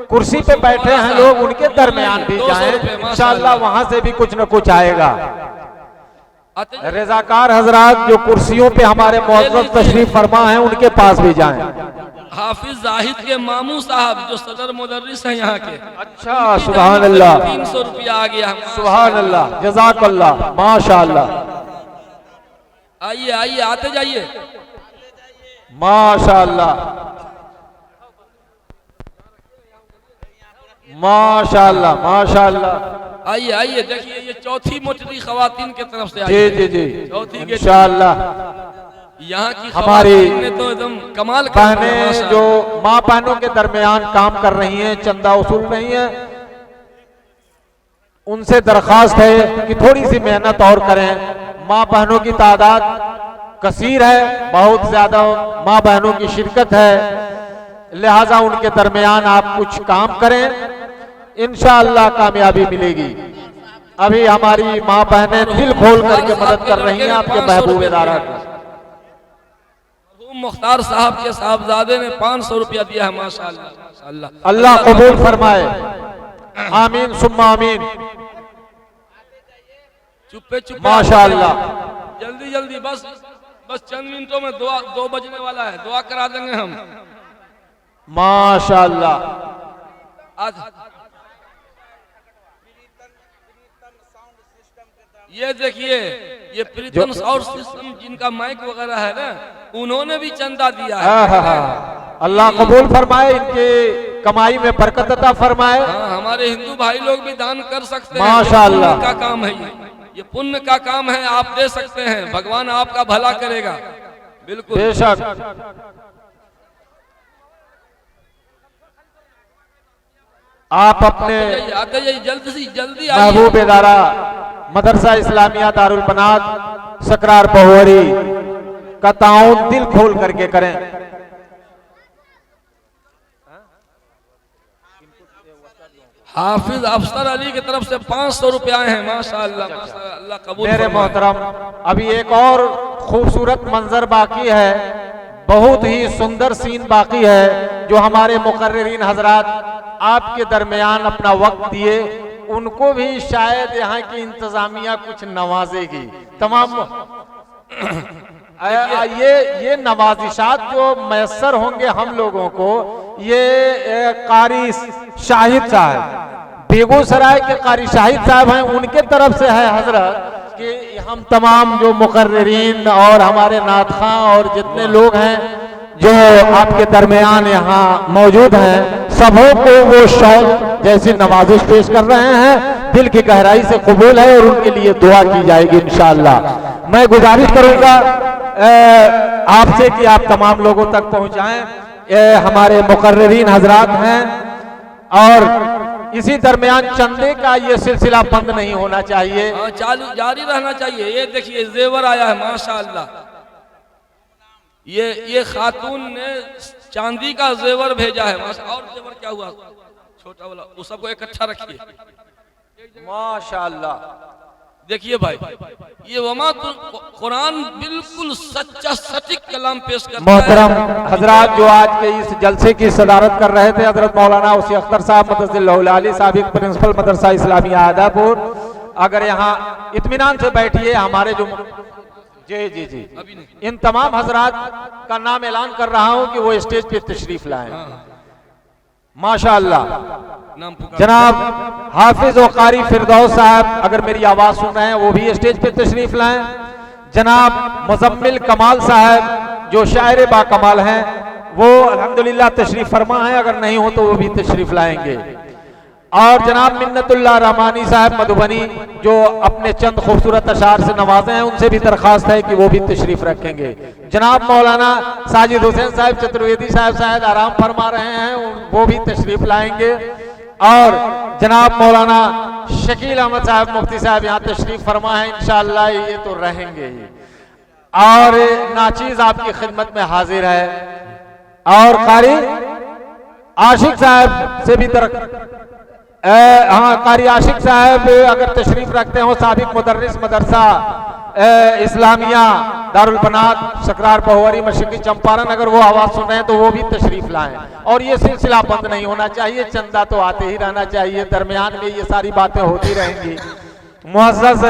कुर्सी पे बैठे हैं लोग, उनके दरमियान भी जाएं, इंशाअल्लाह वहां से भी कुछ न कुछ आएगा। रजाकार हजरात जो कुर्सियों पे हमारे मुअज़्ज़ज़ तशरीफ फरमा हैं, उनके पास भी जाएं। हाफिज जाहिद के मामू साहब जो सदर मुदर्रिस हैं यहाँ के, अच्छा सुभान अल्लाह, 300 रुपया आ गया। सुभान अल्लाह, जज़ाकल्लाह, माशाअल्लाह। आइए आइए आते जाइए, माशाअल्लाह माशाअल्लाह माशाअल्लाह। आइए आइए, देखिए ये चौथी मोटरी खवातीन की तरफ से आई जी है। जी जी, चौथी के इंशाअल्लाह। यहाँ की हमारी खवातीन ने तो एकदम कमाल कर दिया, बहनें माशाअल्लाह। जो माँ बहनों के दरमियान काम कर रही हैं, चंदा वसूल रही हैं, उनसे दरखास्त है कि थोड़ी सी मेहनत और करें। माँ बहनों की तादाद कसीर है, बहुत ज्यादा माँ बहनों की शिरकत है, लिहाजा उनके दरमियान आप कुछ काम करें, इंशाअल्लाह कामयाबी मिलेगी। अभी हमारी माँ बहनें दिल खोल करके मदद कर रही हैं आपके महबूब इदारा को। मुख्तार साहब के साहबजादे ने 500 रुपया दिया है, माशाअल्लाह माशाअल्लाह। अल्लाह कबूल फरमाए, आमीन सुम्मा आमीन। चुप्पे चुप्पे माशाअल्लाह, जल्दी जल्दी, बस बस चंद मिनटों में 2 बजने वाला है, दुआ करा देंगे हम। माशाअल्लाह। आज ये देखिए, ये प्रीतम साउंड सिस्टम जिनका माइक वगैरह है ना, उन्होंने भी चंदा दिया है। अल्लाह कबूल फरमाए, इनके कमाई में बरकत अता फरमाए। हाँ, हमारे हिंदू भाई लोग भी दान कर सकते हैं, माशाअल्लाह। पुण्य का काम है ये पुण्य का काम है, आप दे सकते हैं, भगवान आपका भला करेगा। बिल्कुल बेशक। आप अपने आते जाइए जल्दी से जल्दी महबूब इदारा मदरसा इस्लामिया दारुल बनात सकरार पहुरी का ताउन दिल खोल करके करें। हाफिज अफसर अली की तरफ से 500 रुपया आए हैं, माशाअल्लाह माशाअल्लाह, अल्लाह कबूल मेरे फरमाए। मोहतरम, अभी एक और खूबसूरत मंजर बाकी है, बहुत ही सुंदर सीन बाकी है, जो हमारे मुकर्रिरीन हजरात आपके दरमियान अपना वक्त दिए, उनको भी शायद यहाँ की इंतजामिया कुछ नवाजेगी। तमाम ये नवाजिशात जो मैसर होंगे हम लोगों को, ये कारी शाहिद साहब, बेगूसराय के कारी शाहिद साहब हैं, उनके तरफ से है हजरत, कि हम तमाम जो मुकर्रिरीन और हमारे नातखां और जितने लोग हैं जो आपके दरमियान यहाँ मौजूद हैं, सबों को वो शौक जैसी नवाजिश पेश कर रहे हैं। दिल की गहराई से कबूल है और उनके लिए दुआ की जाएगी इंशाअल्लाह। मैं गुजारिश करूंगा आपसे कि आप तमाम लोगों तक पहुंचाएं। हमारे मुकर्रिरीन हजरात हैं और इसी दरमियान चंदे का ये सिलसिला बंद नहीं होना चाहिए, चालू जारी रहना चाहिए। ये देखिए जेवर आया है माशाअल्लाह, ये खातून ने चांदी का जेवर भेजा है। और जेवर क्या हुआ छोटा वाला, वो सबको इकट्ठा रखिए माशाअल्लाह। देखिए भाई, ये वमा कुरान बिल्कुल सच्चा सटीक कलाम पेश करता है। मोहतरम हजरात, जो आज के इस जलसे की सदारत कर रहे थे हजरत मौलाना उसी अख्तर साहब मदरसा साबिक प्रिंसिपल मदरसा इस्लामिया आदापुर, अगर यहाँ इत्मीनान से बैठिए। हमारे जो जी जी जी इन तमाम हजरात का नाम ऐलान कर रहा हूँ कि वो स्टेज पे तशरीफ लाएं। माशाअल्लाह। जनाब हाफिज और कारी फिरदौस साहब अगर मेरी आवाज सुन रहे हैं वो भी स्टेज पे तशरीफ लाएं। जनाब मुजम्मिल कमाल साहब जो शायर बाकमाल हैं वो अल्हम्दुलिल्लाह तशरीफ फरमा है, अगर नहीं हो तो वो भी तशरीफ लाएंगे। और जनाब मिन्नतुल्लाह रहमानी साहब मधुबनी जो अपने चंद खूबसूरत अशार से नवाजे हैं, उनसे भी दरख्वास्त है कि वो भी तशरीफ रखेंगे। जनाब मौलाना साजिद हुसैन साहब चतुर्वेदी साहब शायद आराम फरमा रहे हैं, वो भी तशरीफ लाएंगे। और जनाब मौलाना शकील अहमद साहब मुफ्ती साहब यहाँ तशरीफ फरमा है, इंशाअल्लाह ये तो रहेंगे ही। और नाचीज आपकी खिदमत में हाजिर है। और कारी आशिक साहब से भी हाँ, कारी आशिक साहब अगर तशरीफ रखते हो, साबिक मुदर्रिस मदरसा इस्लामिया दारुल बनात सकरार पहुवरी मशरकी चंपारण, अगर वो आवाज सुन रहे हैं तो वो भी तशरीफ लाएं। और ये सिलसिला बंद नहीं होना चाहिए, चंदा तो आते ही रहना चाहिए, दरमियान में ये सारी बातें होती रहेंगी। मुअज़्ज़ज़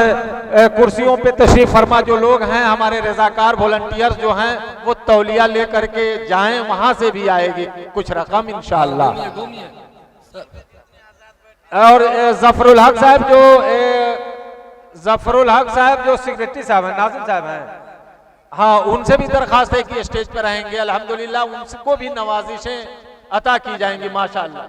कुर्सियों पे तशरीफ फरमा जो लोग हैं, हमारे रजाकार वॉलंटियर्स जो हैं, वो तौलिया ले करके जाएं, वहां से भी आएगी कुछ रकम इंशाअल्लाह। और जफरुल हक साहब जो सेक्रेटरी साहब हैं, नाज़िम साहब हैं, हाँ उनसे भी दरखास्त है कि स्टेज पर रहेंगे। अल्हम्दुलिल्लाह उनको भी नवाजिशें अता की जाएंगी माशाअल्लाह।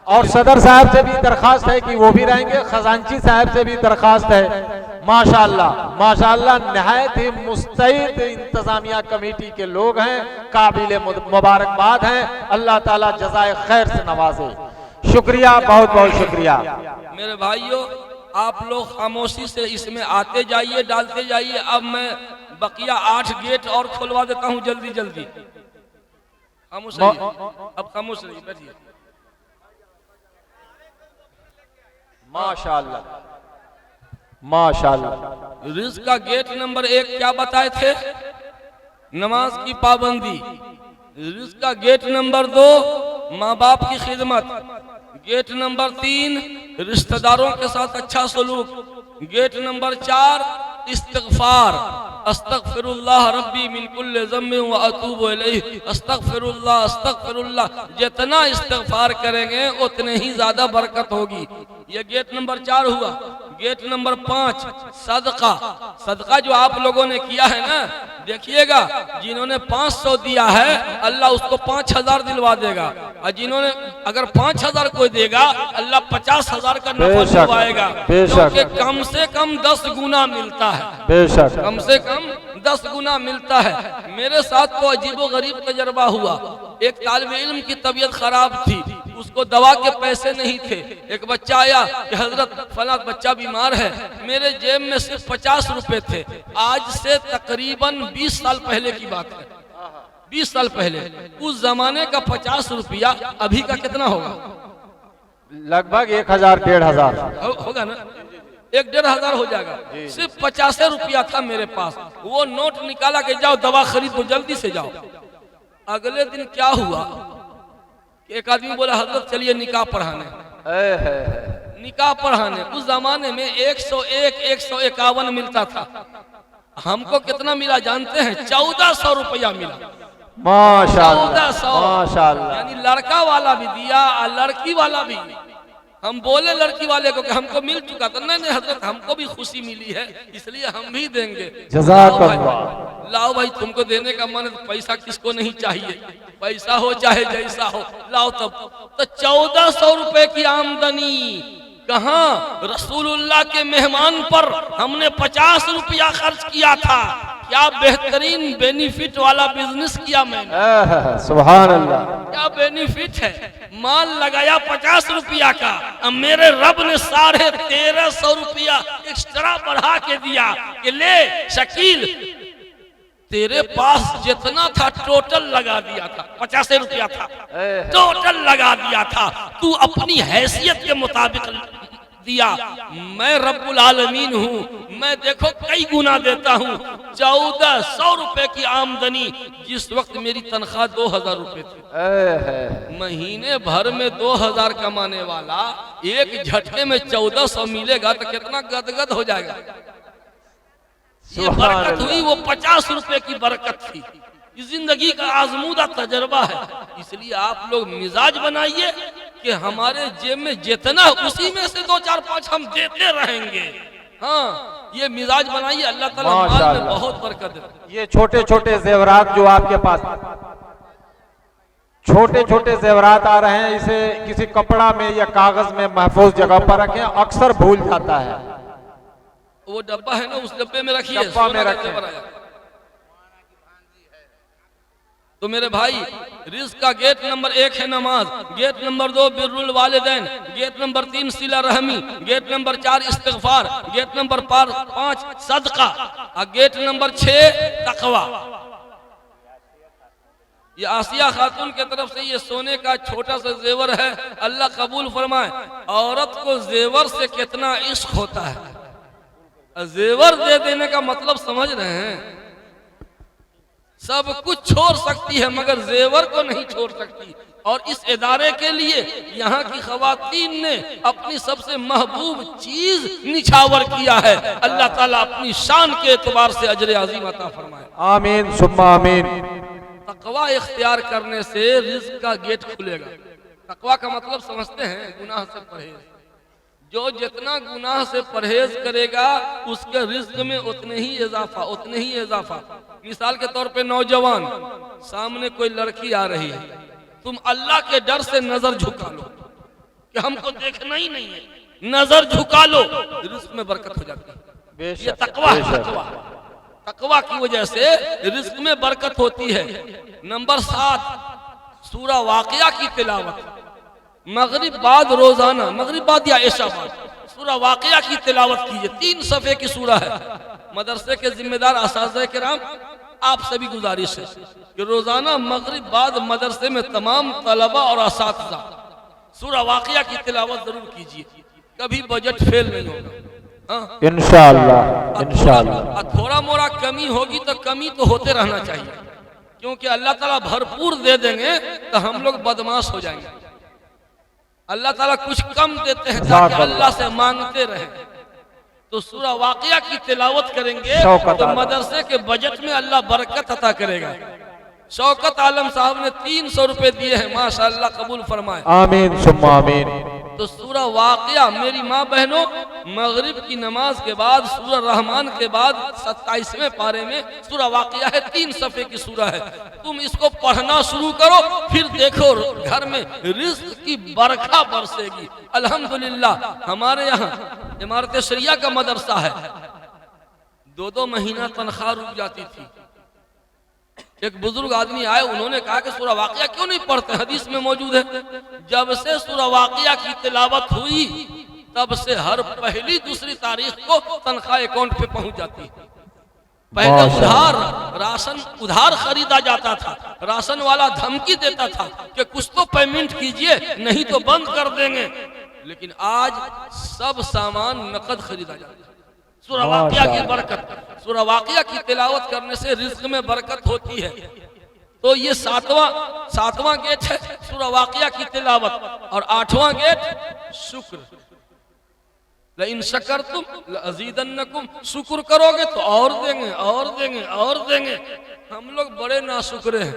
और सदर साहब से भी दरखास्त है कि वो भी रहेंगे। खजांची साहब से भी दरखास्त है। माशाअल्लाह माशाअल्लाह, नहायत ही मुस्तैद इंतजामिया कमेटी के लोग हैं, काबिल मुबारकबाद हैं। अल्लाह ताला जज़ाए खैर से नवाजे। शुक्रिया, बहुत बहुत शुक्रिया। मेरे भाइयों, आप लोग खामोशी से इसमें आते जाइए, डालते जाइए। अब मैं बकिया 8 गेट और खुलवा देता हूँ जल्दी जल्दी। खामोश रहिए, अब खामोश रहिए, बैठिए। माशाअल्लाह माशाअल्लाह। रिज़्क़ का गेट नंबर 1 क्या बताए थे? नमाज की पाबंदी। रिज़्क़ का गेट नंबर 2 माँ बाप की खिदमत। गेट नंबर 3 रिश्तेदारों के साथ अच्छा सलूक। Gate number 4 इस्तिग़फ़ार। अस्तग़फ़िरुल्लाह रब्बी मिन कुल्लि ज़म्बिन व अतूबु इलैहि। अस्तग़फ़िरुल्लाह अस्तग़फ़िरुल्लाह। जितना इस्तिग़फ़ार करेंगे उतने ही ज्यादा बरकत होगी। ये गेट नंबर 4 हुआ। गेट नंबर 5 सदका। सदका जो आप लोगों ने किया है ना, देखिएगा जिन्होंने 500 दिया है अल्लाह उसको 5000 दिलवा देगा, और जिन्होंने अगर 5000 कोई देगा अल्लाह 50,000 का नफा दिलवाएगा, क्योंकि कम से कम 10 गुना मिलता है। बेशक कम से कम 10 गुना मिलता है। मेरे साथ तो अजीबो गरीब तजर्बा हुआ। एक तालिब इल्म की तबीयत खराब थी, उसको दवा के पैसे नहीं थे। एक बच्चा आया कि हजरत फला बच्चा बीमार है, मेरे जेब में सिर्फ 50 रुपए थे। आज से तकरीबन 20 साल पहले की बात है। 20 साल पहले उस जमाने का 50 रुपया अभी का कितना होगा? लगभग 1000-1500 होगा ना, 1-1500 हो जाएगा। सिर्फ 50 रुपया था मेरे पास। वो नोट निकाला के जाओ दवा खरीदो, जल्दी से जाओ। अगले दिन क्या हुआ, एक आदमी बोला हजरत चलिए निकाह पढ़ाने। निकाह पढ़ाने उस जमाने में 101, 151 मिलता था। हमको कितना मिला जानते हैं? 1400 रुपया मिला। माशाअल्लाह 1400, यानी लड़का वाला भी दिया और लड़की वाला भी। हम बोले लड़की वाले को कि हमको मिल चुका था। नहीं हजरत हमको भी खुशी मिली है, इसलिए हम भी देंगे। जज़ाकल्लाह। लाओ भाई, तुमको देने का मन है तो पैसा किसको नहीं चाहिए? पैसा हो चाहे जैसा हो, लाओ तब। तो 1400 रुपए की आमदनी कहाँ रसूलुल्लाह के मेहमान पर हमने 50 रुपया खर्च किया था। क्या बेहतरीन बेनिफिट वाला बिजनेस किया मैंने, सुभान अल्लाह। क्या बेनिफिट है। माल लगाया 50 रुपया का, अब मेरे रब ने 1350 रुपया एक्स्ट्रा बढ़ा के दिया कि ले शकील, तेरे पास जितना था टोटल लगा दिया था, 50 रुपया था, टोटल लगा दिया था, तू अपनी हैसियत के मुताबिक दिया। मैं रब्बुल आलमीन हूँ, मैं देखो कई गुना देता हूँ। 1400 रुपए की आमदनी, जिस वक्त मेरी तनख्वाह 2000 रुपए थी। महीने भर में 2000 कमाने वाला एक झटके में 1400 मिलेगा तो कितना गदगद हो जाएगा। ये बरकत हुई, वो 50 रुपए की बरकत थी। इस जिंदगी का आजमूदा तजर्बा है। इसलिए आप लोग मिजाज बनाइए कि हमारे जेब में जितना, उसी में से 2 4 5 हम देते रहेंगे। हाँ, ये मिजाज बनाइए, अल्लाह ताला माल में बहुत बरकत देता है। ये छोटे छोटे जेवरात जो आपके पास, छोटे छोटे जेवरात आ रहे हैं, इसे किसी कपड़ा में या कागज में महफूज जगह पर रखें, अक्सर भूल जाता है। वो डब्बा है ना, उस डब्बे में रखिए, डब्बा में रखें। तो मेरे भाई, रिज़्क़ का गेट नंबर 1 है नमाज, गेट नंबर 2 बिर्रुल वालिदैन, गेट नंबर 3 सिला रहमी, गेट नंबर 4 इस्तिग़फ़ार, गेट नंबर 5 सदका, और गेट नंबर 6 तक़वा। ये आसिया खातून के तरफ से ये सोने का छोटा सा जेवर है, अल्लाह कबूल फरमाए। औरत को जेवर से कितना इश्क होता है। जेवर दे देने का मतलब समझ रहे हैं। सब कुछ छोड़ सकती है मगर जेवर को नहीं छोड़ सकती। और इस इदारे के लिए यहाँ की खवातीन ने अपनी सबसे महबूब चीज निछावर किया है। अल्लाह ताला अपनी शान के एतबार से अजर अजीम अता फरमाए। आमीन सुम्मा आमीन। तकवा इख्तियार करने से रिज़्क़ का गेट खुलेगा। तकवा का मतलब समझते हैं, गुनाह से परहेज। जो जितना गुनाह से परहेज करेगा उसके रिज़्क़ में उतने ही इजाफा। मिसाल के तौर पे नौजवान, सामने कोई लड़की आ रही है, तुम अल्लाह के डर से नजर झुका लो कि हमको देखना ही नहीं है, नजर झुका लो, रिज़्क़ में बरकत हो जाती है। ये तकवा है। तकवा की वजह से रिज़्क़ में बरकत होती है। नंबर 7, सूरा वाक़िया की तिलावत। मगरिब बाद रोजाना, मगरिब बाद या इशा बाद सूरा वाक़िया की तिलावत कीजिए। 3 सफ़े की सूरा है। मदरसे के जिम्मेदार असातिज़ा किराम, आप सभी गुजारिश है कि रोजाना मगरिब बाद मदरसे में तमाम तलबा और असातिज़ा सूरा वाक़िया की तिलावत जरूर कीजिए। कभी बजट फेल नहीं होगा इंशाअल्लाह। इंशाअल्लाह थोड़ा मोड़ा कमी होगी तो कमी तो होते रहना चाहिए, क्योंकि अल्लाह ताला भरपूर दे देंगे तो हम लोग बदमाश हो जाएंगे। अल्लाह ताला कुछ कम देते हैं ताकि अल्लाह से मांगते रहे। तो सूरा वाक़िया की तिलावत करेंगे तो मदरसे के बजट में अल्लाह बरकत अता करेगा। शौकत आलम साहब ने 300 रुपए दिए हैं, माशाअल्लाह कबूल फरमाए। आमीन सुम्मा आमीन। तो सूरा वाक़िया मेरी माँ बहनों, मगरिब की नमाज के बाद सूरा रहमान के बाद 27वें पारे में सूरा वाक़िया है। 3 सफ़े की सूरा है। तुम इसको पढ़ना शुरू करो, फिर देखो घर में रिज़्क़ की बरखा बरसेगी। अल्हम्दुलिल्लाह हमारे यहाँ इमारत शरिया का मदरसा है। 2-2 महीना तनख्वाह रुक जाती थी। एक बुजुर्ग आदमी आए, उन्होंने कहा कि सूरा वाक़िया क्यों नहीं पढ़ते, हदीस में मौजूद है। जब से सूरा वाक़िया की तिलावत हुई तब से हर पहली दूसरी तारीख को तनख्वाह अकाउंट पे पहुंच जाती है। पहले राशन उधार खरीदा जाता था, राशन वाला धमकी देता था कि कुछ तो पेमेंट कीजिए नहीं तो बंद कर देंगे, लेकिन आज सब सामान नकद खरीदा जाता है। सूरा वाक़िया की बरकत, सूरा वाक़िया की तिलावत करने से रिज़्क़ में बरकत होती है। तो ये 7वां गेट है सूरा वाक़िया की तिलावत। और 8वां गेट शुक्र। लइन शकरतुम लअज़ीदन्नकुम, शुक्र करोगे तो और देंगे और देंगे और देंगे। हम लोग बड़े नाशुक्र हैं।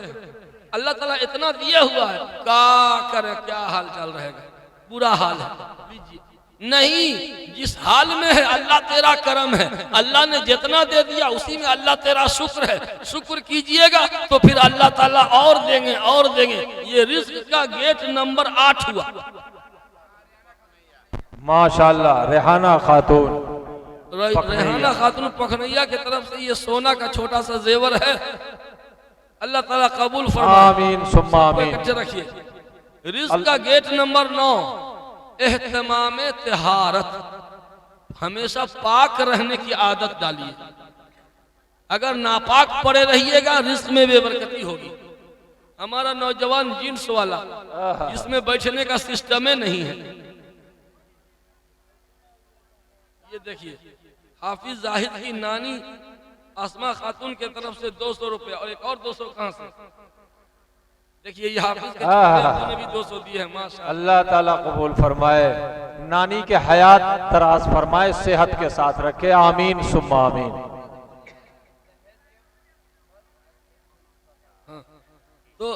अल्लाह ताला इतना दिया हुआ है, क्या करें, क्या हाल चल रहेगा, बुरा हाल है। नहीं, जिस हाल में है अल्लाह तेरा करम है। अल्लाह ने जितना दे दिया उसी में अल्लाह तेरा शुक्र है। शुक्र कीजिएगा तो फिर अल्लाह ताला और देंगे और देंगे। ये रिज़्क़ का गेट नंबर 8 हुआ। माशाल्लाह रेहाना खातून, रेहाना खातून पखनैया की तरफ से ये सोना का छोटा सा जेवर है, अल्लाह ताला कबूल फरमाए। आमीन सुम्मा आमीन। इकट्ठे रखिए। रिज़्क़ का गेट नंबर 9, एहतमाम तिहारत, हमेशा पाक रहने की आदत डालिए। अगर नापाक पड़े रहिएगा रिज़्क़ में बेबरकती होगी। हमारा नौजवान जींस वाला, इसमें बैठने का सिस्टम ही नहीं है। ये देखिए, हाफिज जाहिद की नानी आसमा खातून के तरफ से 200 रुपया और एक और 200 कहां से? देखिए ये हाफिज के छोटे ने भी 200 दिए हैं। माशाअल्लाह, अल्लाह ताला कबूल फरमाए, नानी के हयात दराज फरमाए, सेहत के साथ रखे, आमीन सुम्मा आमीन। तो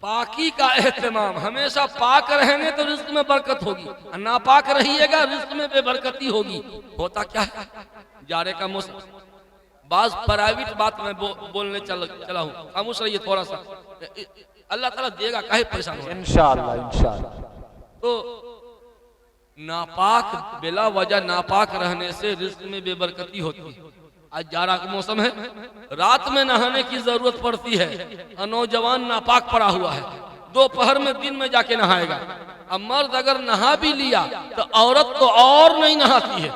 पाकी का एहतमाम, हमेशा पाक रहेंगे तो रिज़्क़ में बरकत होगी, नापाक रहिएगा रिज़्क़ में बेबरकती होगी। होता क्या है, जाड़े का मौसम, बाज प्राइवेट बात में बोलने चला हूँ, खामोश रहिए थोड़ा सा, अल्लाह ताला देगा, काहे परेशान हो, इंशाअल्लाह इंशाअल्लाह। तो नापाक, बिला वजह नापाक रहने से रिज़्क़ में बेबरकती होती है। आज जाड़ा का मौसम है, रात में नहाने की जरूरत पड़ती है, नौजवान नापाक पड़ा हुआ है, दोपहर में दिन में जाके नहाएगा। अब मर्द अगर नहा भी लिया तो औरत तो और नहीं नहाती है,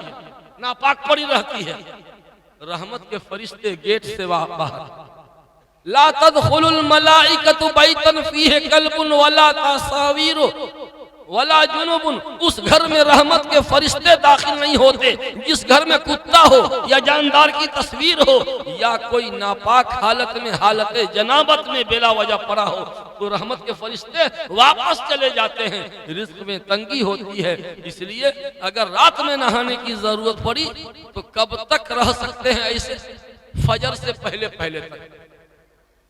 नापाक पड़ी रहती है। रहमत के फरिश्ते गेट से बाहर, ला तदखुलुल मलाइकतु बैतन फीहि कल्बुन वला तसावीरु वला जुनुबुन, उस घर में रहमत के फरिश्ते दाखिल नहीं होते जिस घर में कुत्ता हो या जानदार की तस्वीर हो या कोई नापाक हालत में, हालत जनाबत में बेला वजह पड़ा हो, तो रहमत के फरिश्ते वापस चले जाते हैं। रिज़्क़ में तंगी होती है, इसलिए अगर रात में नहाने की जरूरत पड़ी तो कब तक रह सकते हैं ऐसे? फजर से पहले पहले तक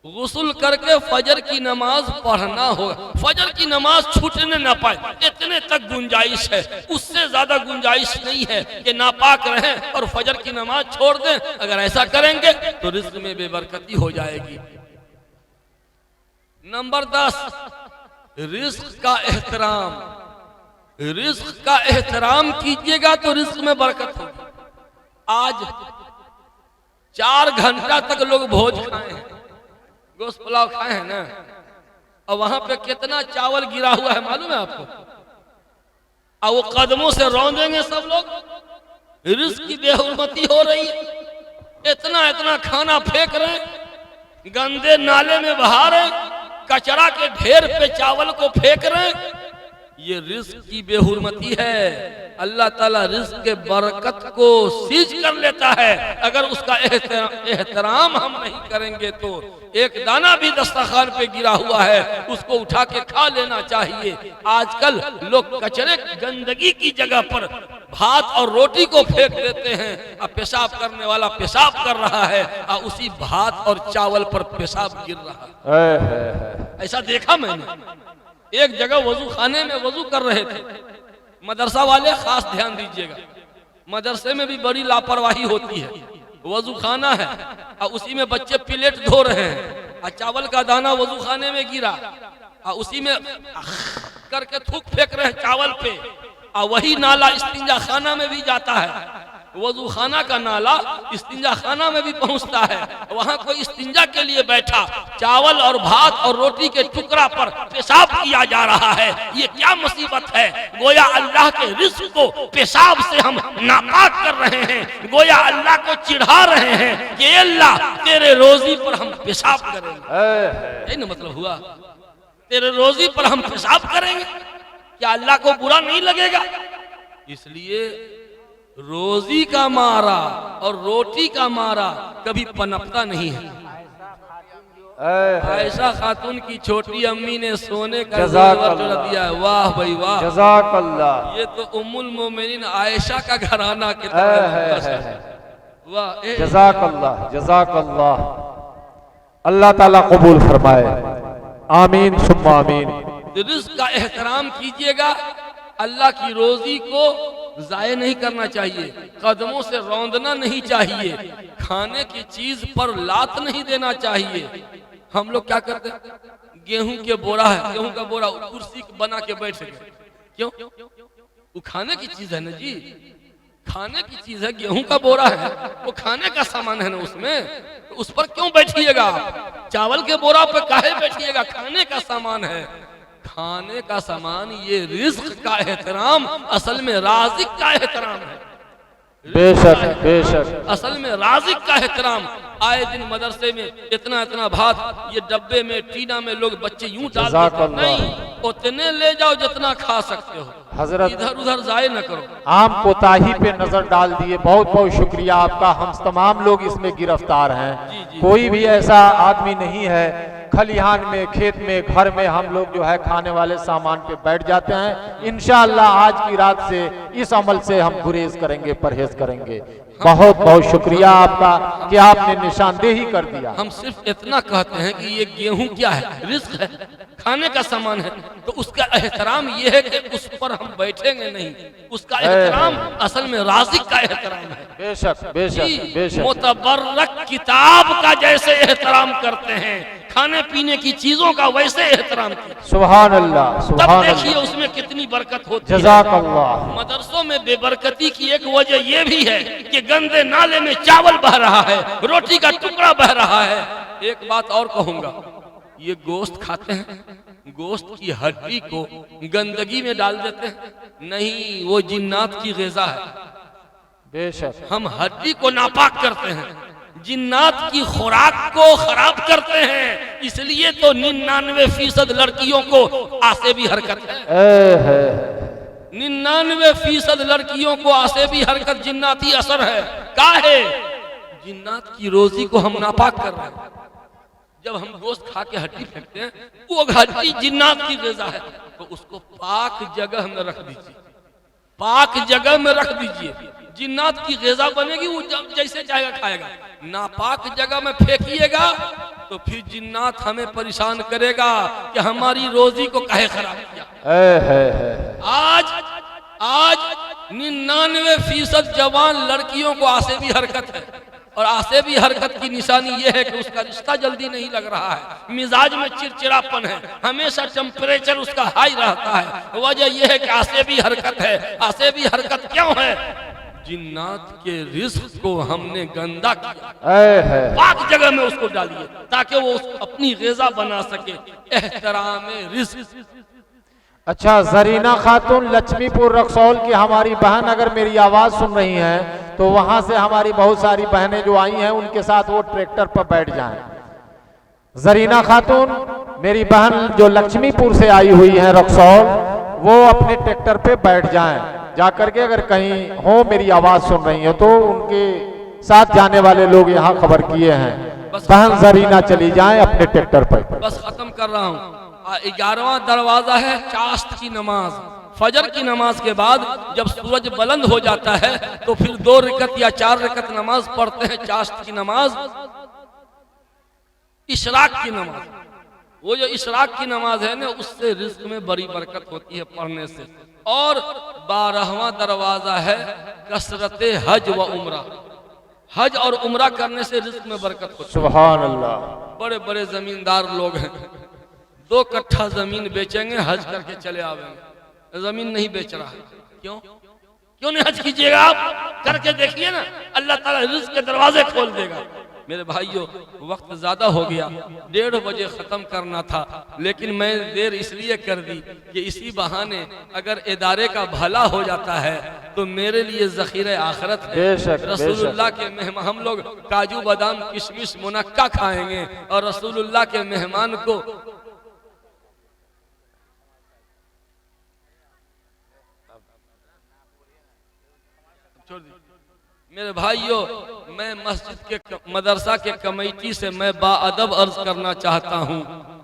गुस्ल करके फजर की नमाज पढ़ना होगा। फजर की नमाज छूटने ना पाए, इतने तक गुंजाइश है, उससे ज्यादा गुंजाइश नहीं है कि नापाक रहें और फजर की नमाज छोड़ दें। अगर ऐसा करेंगे तो रिज़्क़ में बेबरकती हो जाएगी। नंबर 10, रिज़्क़ का एहतराम। रिज़्क़ का एहतराम कीजिएगा तो रिज़्क़ में बरकत होगी। आज 4 घंटा तक लोग भोज खाए हैं, गोश्त पुलाव खाए हैं ना, और वहां पे कितना चावल गिरा हुआ है मालूम है आपको? और वो कदमों से रौंदेंगे सब लोग, रिज़्क़ की बेहुरमती हो रही है। इतना इतना खाना फेंक रहे, गंदे नाले में बहा रहे, कचरा के ढेर पे चावल को फेंक रहे, ये रिज़्क़ की बेहुरमती है। अल्लाह ताला रिज़्क़ के बरकत को सीज कर लेता है। अगर उसका एहतराम हम नहीं करेंगे तो एक दाना भी दस्तरखान पे गिरा हुआ है उसको उठा के खा लेना चाहिए। आजकल लोग कचरे, गंदगी की जगह पर भात और रोटी को फेंक देते हैं, और पेशाब करने वाला पेशाब कर रहा है और उसी भात और चावल पर पेशाब गिर रहा है। ऐसा देखा मैंने। एक जगह वजू खाने में वजू कर रहे थे, मदरसा वाले खास ध्यान दीजिएगा, मदरसे में भी बड़ी लापरवाही होती है। वजू खाना है और उसी में बच्चे प्लेट धो रहे हैं और चावल का दाना वजू खाने में गिरा और उसी में करके थूक फेंक रहे हैं चावल पे, और वही नाला इस्तिंजा खाना में भी जाता है। वजू खाना का नाला इस्तिंजा खाना में भी पहुंचता है। वहां कोई इस्तिंजा के लिए बैठा, चावल और भात और रोटी के टुकड़ा पर पेशाब किया जा रहा है। ये क्या मुसीबत है? गोया अल्लाह के रिज़्क़ को पेशाब से हम नापाक कर रहे हैं, गोया अल्लाह को चिढ़ा रहे हैं कि अल्लाह तेरे रोजी पर हम पेशाब करेंगे। यही ना मतलब हुआ, तेरे रोजी पर हम पेशाब करेंगे, क्या अल्लाह को बुरा नहीं लगेगा? इसलिए रोजी का मारा और रोटी का मारा कभी पनपता नहीं है। आयशा खातून की छोटी अम्मी ने सोने का जेवर दिया है। वाह भाई वाह, जज़ाकल्लाह। ये तो उम्मुल मोमिनीन आयशा का घराना की तरह है। वाह, जज़ाकल्लाह जज़ाकल्लाह। अल्लाह ताला कबूल फरमाए, आमीन सुम्मा आमीन। रिज़्क़ का एहतराम कीजिएगा। अल्लाह की रोजी को जाया नहीं करना चाहिए, कदमों से रौंदना नहीं चाहिए, खाने की चीज पर लात नहीं देना चाहिए। हम लोग क्या करते हैं, गेहूं के बोरा है, गेहूं का बोरा कुर्सी बना के बैठ गए, क्यों? वो खाने की चीज है ना जी, खाने की चीज है। गेहूं का बोरा है, वो खाने का सामान है ना, उसमें तो उस पर क्यों बैठिएगा? चावल के बोरा पे काहे बैठिएगा? खाने का सामान है। खाने का सामान, ये रिज्क का एहतराम असल में राज़िक का एहतराम है। बेशक बेशक। असल में राज़िक का एहतराम। आए दिन मदरसे में इतना इतना भात ये डब्बे में टीना में लोग बच्चे यूं डाल देते, नहीं, उतने ले जाओ जितना खा सकते हो, हजरत इधर उधर जाए न करो। आम कोताही पे नजर डाल दिए, बहुत बहुत शुक्रिया आपका। हम तमाम लोग इसमें गिरफ्तार हैं। कोई भी ऐसा आदमी नहीं है खलिहान में, खेत में, घर में हम लोग जो है खाने वाले सामान पे बैठ जाते हैं। इंशाअल्लाह आज की रात से इस अमल से हम गुरेज करेंगे, परहेज करेंगे। बहुत बहुत शुक्रिया आपका कि आपने निशानदेही कर दिया। हम सिर्फ इतना कहते हैं कि ये गेहूं क्या है? रिज्क है, खाने का सामान है, तो उसका एहतराम ये है कि उस पर हम बैठेंगे नहीं। उसका एहतराम असल में राज़िक का एहतराम है। बेशक बेशक बेशक। मुतबर्रक किताब का जैसे एहतराम करते हैं, खाने पीने की चीजों का वैसे एहतराम किया। सुभान अल्लाह, तब सुभान देखिए अल्लाह, उसमें कितनी बरकत होती है। जज़ाकल्लाह। मदरसों में बेबरकती की एक वजह यह भी है कि गंदे नाले में चावल बह रहा है, रोटी का टुकड़ा बह रहा है। एक बात और कहूंगा, ये गोश्त खाते हैं, गोश्त की हड्डी को गंदगी में डाल देते हैं, नहीं, वो जिन्नात की ग़िज़ा है। बेशक हम हड्डी को नापाक करते हैं, जिन्नात की खुराक को खराब करते हैं। इसलिए तो 99% लड़कियों को आसेबी हरकत है। 99% लड़कियों को आसेबी हरकत जिन्नाती असर है। काहे? जिन्नात की रोजी को हम नापाक कर रहे हैं। जब हम गोश्त खा के हड्डी फेंकते हैं, वो हड्डी जिन्नात की ग़िज़ा है, तो उसको पाक जगह में रख दीजिए, पाक जगह में रख दीजिए। जिन्नात की ग़िज़ा बनेगी, वो जब जैसे चाहेगा खाएगा। नापाक जगह में फेंकिएगा तो फिर जिन्नात हमें परेशान करेगा कि हमारी रोजी को काहे खराब किया। आज 99% जवान लड़कियों को आसेबी हरकत है, और आसेबी हरकत की निशानी यह है कि उसका रिश्ता जल्दी नहीं लग रहा है, मिजाज में चिड़चिड़ापन है, हमेशा टेम्परेचर उसका हाई रहता है। वजह यह है कि आसेबी हरकत है। आसेबी हरकत क्यों है? जिन्नात के रिस्क को हमने गंदा किया। पाक जगह में उसको डालिए ताकि वो अपनी ग़िज़ा बना सके। एहतराम रिस्क। अच्छा, जरीना खातून लक्ष्मीपुर रक्सौल की हमारी बहन अगर मेरी आवाज़ सुन रही हैं तो वहां से हमारी बहुत सारी बहनें जो आई हैं उनके साथ वो ट्रैक्टर पर बैठ जाएं। जरीना खातून मेरी बहन जो लक्ष्मीपुर से आई हुई है रक्सौल, वो अपने ट्रैक्टर पे बैठ जाएं। जाकर के अगर कहीं हो मेरी आवाज़ सुन रही है तो उनके साथ जाने वाले लोग यहाँ खबर किए हैं। बहन जरीना चली जाएं अपने ट्रैक्टर पर। बस खत्म कर रहा हूँ। 11वां दरवाजा है चाश्त की नमाज। फजर की नमाज के बाद जब सूरज बुलंद हो जाता है तो फिर 2 रकत या 4 रकत नमाज पढ़ते हैं, चाश्त की नमाज, इशराक की नमाज। वो जो इशराक की नमाज है ना, उससे रिज्क में बड़ी बरकत होती है पढ़ने से। और 12वां दरवाजा है कसरत हज व उम्रा। हज और उम्रा करने से रिज्क में बरकत होती है। सुभान अल्लाह। बड़े बड़े जमींदार लोग हैं, 2 कट्ठा जमीन बेचेंगे, हज करके चले आवेंगे। जमीन नहीं बेच रहा है, क्यों नहीं हज कीजिएगा? आप करके देखिए ना, अल्लाह ताला रिज्क के दरवाजे खोल देगा। मेरे भाइयों, वक्त ज्यादा हो गया, 1:30 बजे खत्म करना था, लेकिन मैं देर इसलिए कर दी कि इसी बहाने अगर इदारे का भला हो जाता है तो मेरे लिए ज़ख़ीरे आखिरत है। रसूलुल्लाह के मेहमान, हम लोग काजू बादाम किशमिश मुनक्का खाएंगे और रसूलुल्लाह के मेहमान को मेरे भाइयों, मैं मस्जिद के मदरसा के कमेटी से मैं बाअदब अर्ज करना चाहता हूं